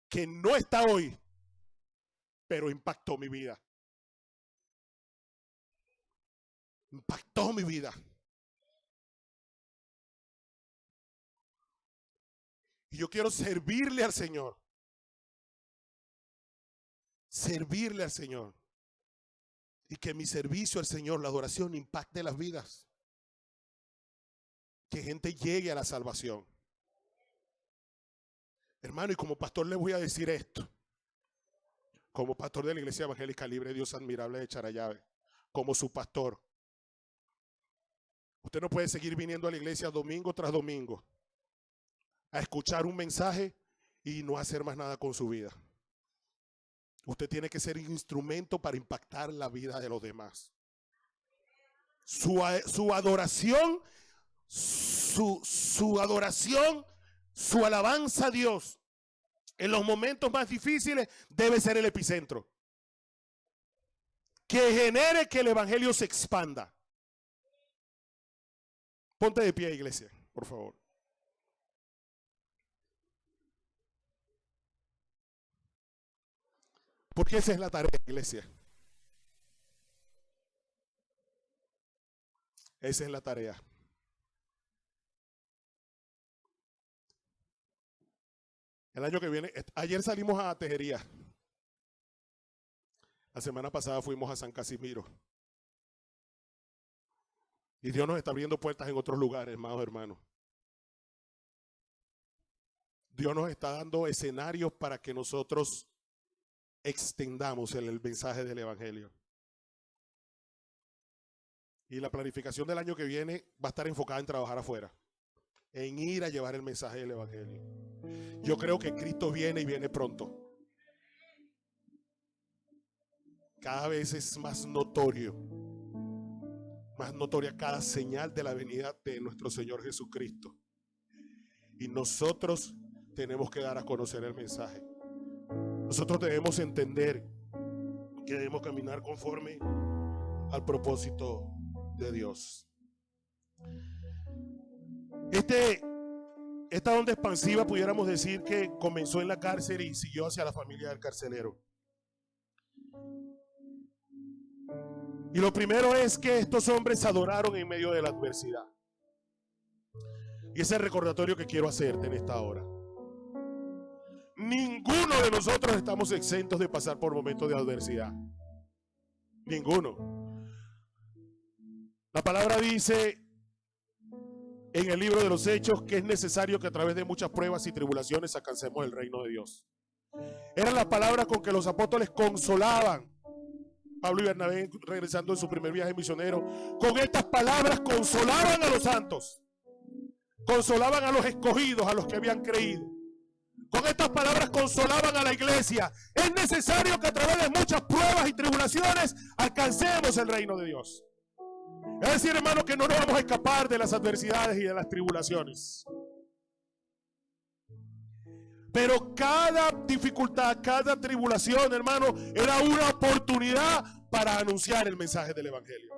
que no está hoy, pero impactó mi vida. Impactó mi vida. Y yo quiero servirle al Señor. Servirle al Señor. Y que mi servicio al Señor, la adoración, impacte las vidas. Que gente llegue a la salvación. Hermano, y como pastor les voy a decir esto. Como pastor de la Iglesia Evangélica Libre Dios Admirable de Charallave. Como su pastor. Usted no puede seguir viniendo a la iglesia domingo tras domingo a escuchar un mensaje y no hacer más nada con su vida. Usted tiene que ser un instrumento para impactar la vida de los demás. Su adoración, su adoración, su alabanza a Dios en los momentos más difíciles debe ser el epicentro. Que genere que el evangelio se expanda. Ponte de pie, iglesia, por favor. Porque esa es la tarea, iglesia. Esa es la tarea. El año que viene, ayer salimos a Tejería. La semana pasada fuimos a San Casimiro. Y Dios nos está abriendo puertas en otros lugares, hermanos. Dios nos está dando escenarios para que nosotros extendamos el mensaje del evangelio. Y la planificación del año que viene va a estar enfocada en trabajar afuera, en ir a llevar el mensaje del evangelio. Yo creo que Cristo viene y viene pronto. Cada vez es más notoria cada señal de la venida de nuestro Señor Jesucristo. Y nosotros tenemos que dar a conocer el mensaje. Nosotros debemos entender que debemos caminar conforme al propósito de Dios. Este Esta onda expansiva pudiéramos decir que comenzó en la cárcel y siguió hacia la familia del carcelero. Y lo primero es que estos hombres adoraron en medio de la adversidad. Y ese es el recordatorio que quiero hacerte en esta hora. Ninguno de nosotros estamos exentos de pasar por momentos de adversidad. Ninguno. La palabra dice en el libro de los Hechos que es necesario que a través de muchas pruebas y tribulaciones alcancemos el reino de Dios. Eran las palabras con que los apóstoles consolaban. Pablo y Bernabé, regresando en su primer viaje misionero, con estas palabras consolaban a los santos, consolaban a los escogidos, a los que habían creído. Con estas palabras consolaban a la iglesia. Es necesario que a través de muchas pruebas y tribulaciones alcancemos el reino de Dios. Es decir, hermano, que no nos vamos a escapar de las adversidades y de las tribulaciones. Pero cada dificultad, cada tribulación, hermano, era una oportunidad para anunciar el mensaje del evangelio.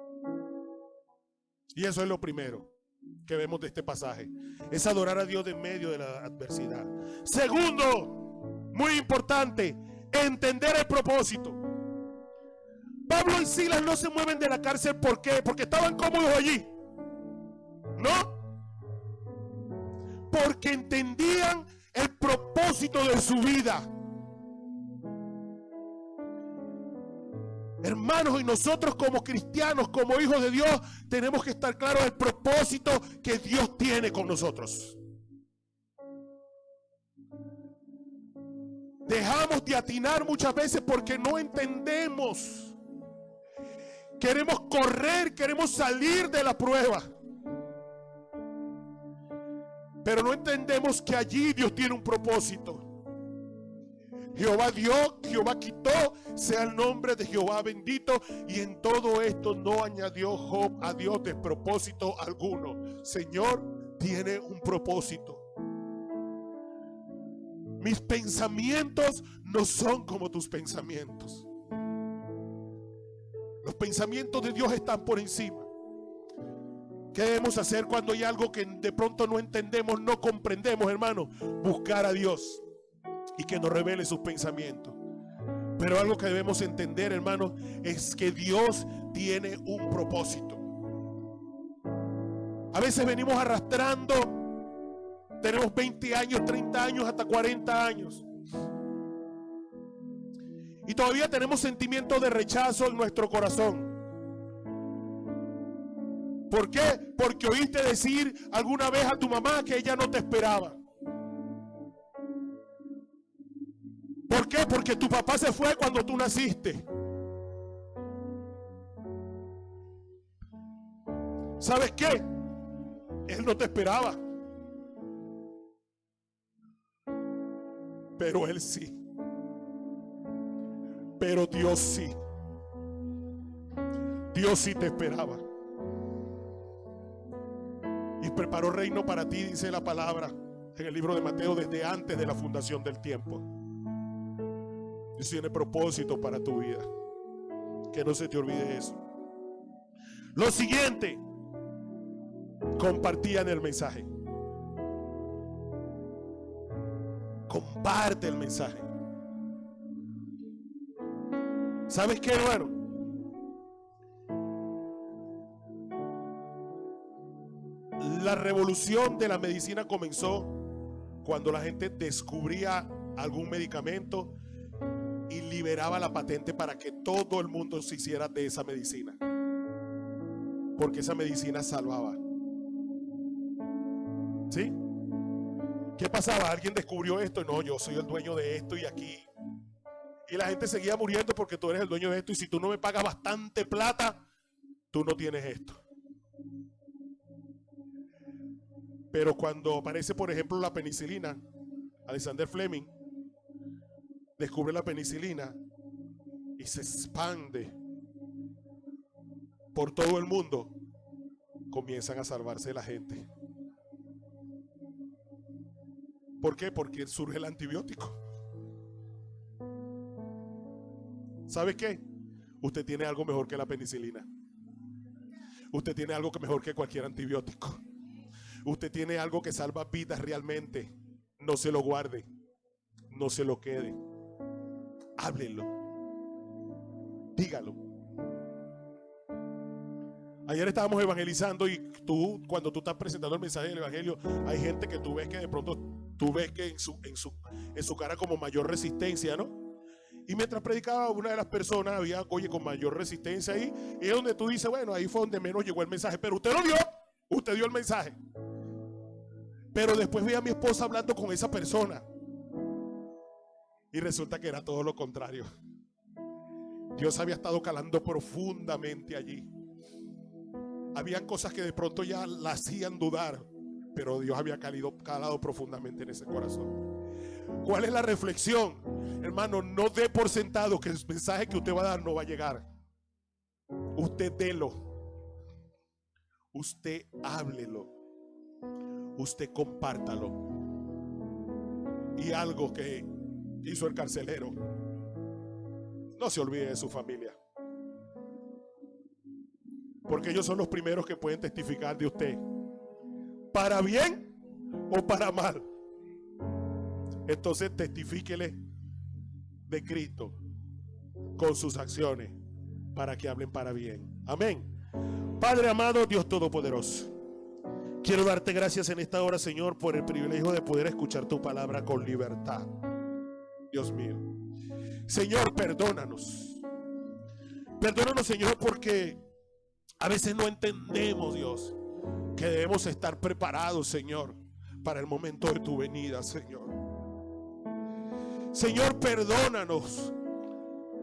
Y eso es lo primero que vemos de este pasaje. Es adorar a Dios en medio de la adversidad. Segundo, muy importante, entender el propósito. Pablo y Silas no se mueven de la cárcel. ¿Por qué? Porque estaban cómodos allí. ¿No? Porque entendían el propósito de su vida. Hermanos, y nosotros como cristianos, como hijos de Dios, tenemos que estar claros del propósito que Dios tiene con nosotros. Dejamos de atinar muchas veces porque no entendemos. Queremos correr, queremos salir de la prueba, pero no entendemos que allí Dios tiene un propósito. Jehová dio, Jehová quitó, sea el nombre de Jehová bendito. Y en todo esto no añadió Job a Dios despropósito alguno. Señor, tiene un propósito. Mis pensamientos no son como tus pensamientos. Los pensamientos de Dios están por encima. ¿Qué debemos hacer cuando hay algo que de pronto no entendemos, no comprendemos, hermano? Buscar a Dios y que nos revele sus pensamientos. Pero algo que debemos entender, hermano, es que Dios tiene un propósito. A veces venimos arrastrando, tenemos 20 años, 30 años, hasta 40 años. Y todavía tenemos sentimientos de rechazo en nuestro corazón. ¿Por qué? Porque oíste decir alguna vez a tu mamá que ella no te esperaba. ¿Por qué? Porque tu papá se fue cuando tú naciste. ¿Sabes qué? Él no te esperaba. Pero él sí. Pero Dios sí. Dios sí te esperaba. Y preparó reino para ti, dice la palabra en el libro de Mateo, desde antes de la fundación del tiempo. Dios tiene propósito para tu vida. Que no se te olvide eso. Lo siguiente, compartían el mensaje. Comparte el mensaje. ¿Sabes qué, hermano? La revolución de la medicina comenzó cuando la gente descubría algún medicamento y liberaba la patente para que todo el mundo se hiciera de esa medicina. Porque esa medicina salvaba. ¿Sí? ¿Qué pasaba? Alguien descubrió esto y no, yo soy el dueño de esto y aquí. Y la gente seguía muriendo porque tú eres el dueño de esto y si tú no me pagas bastante plata, tú no tienes esto. Pero cuando aparece, por ejemplo, la penicilina, Alexander Fleming descubre la penicilina y se expande por todo el mundo, comienzan a salvarse la gente. ¿Por qué? Porque surge el antibiótico. ¿Sabe qué? Usted tiene algo mejor que la penicilina. Usted tiene algo mejor que cualquier antibiótico. Usted tiene algo que salva vidas realmente. No se lo guarde, no se lo quede. Háblelo, dígalo. Ayer estábamos evangelizando y cuando tú estás presentando el mensaje del evangelio, hay gente que tú ves que de pronto tú ves que en su cara como mayor resistencia, ¿no? Y mientras predicaba, una de las personas había, oye, con mayor resistencia ahí, y es donde tú dices, bueno, ahí fue donde menos llegó el mensaje, pero usted lo dio, usted dio el mensaje. Pero después vi a mi esposa hablando con esa persona y resulta que era todo lo contrario. Dios había estado calando profundamente allí. Habían cosas que de pronto ya la hacían dudar, pero Dios había calado profundamente en ese corazón. ¿Cuál es la reflexión? Hermano, no dé por sentado que el mensaje que usted va a dar no va a llegar. Usted délo. Usted háblelo. Usted compártalo. Y algo que hizo el carcelero: no se olvide de su familia, porque ellos son los primeros que pueden testificar de usted, para bien o para mal. Entonces testifíquele de Cristo con sus acciones para que hablen para bien. Amén. Padre amado, Dios todopoderoso, quiero darte gracias en esta hora, Señor, por el privilegio de poder escuchar tu palabra con libertad. Dios mío, Señor, perdónanos. Perdónanos, Señor, porque a veces no entendemos, Dios, que debemos estar preparados, Señor, para el momento de tu venida, Señor. Señor, perdónanos,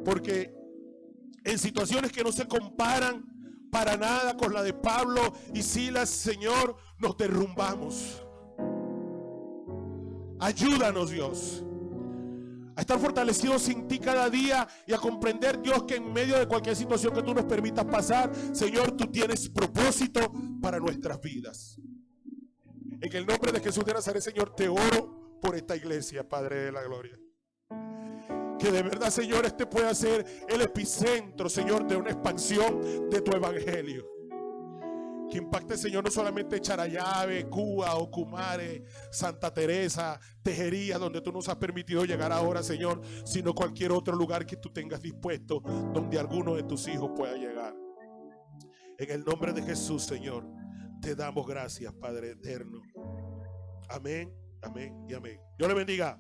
porque en situaciones que no se comparan para nada con la de Pablo y Silas, Señor, nos derrumbamos. Ayúdanos, Dios, a estar fortalecidos en ti cada día y a comprender, Dios, que en medio de cualquier situación que tú nos permitas pasar, Señor, tú tienes propósito para nuestras vidas. En el nombre de Jesús de Nazaret, Señor, te oro por esta iglesia, Padre de la gloria. Que de verdad, Señor, este pueda ser el epicentro, Señor, de una expansión de tu evangelio. Que impacte, Señor, no solamente Charallave, Cuba, Ocumare, Santa Teresa, Tejería, donde tú nos has permitido llegar ahora, Señor, sino cualquier otro lugar que tú tengas dispuesto, donde alguno de tus hijos pueda llegar. En el nombre de Jesús, Señor, te damos gracias, Padre eterno. Amén, amén y amén. Dios le bendiga.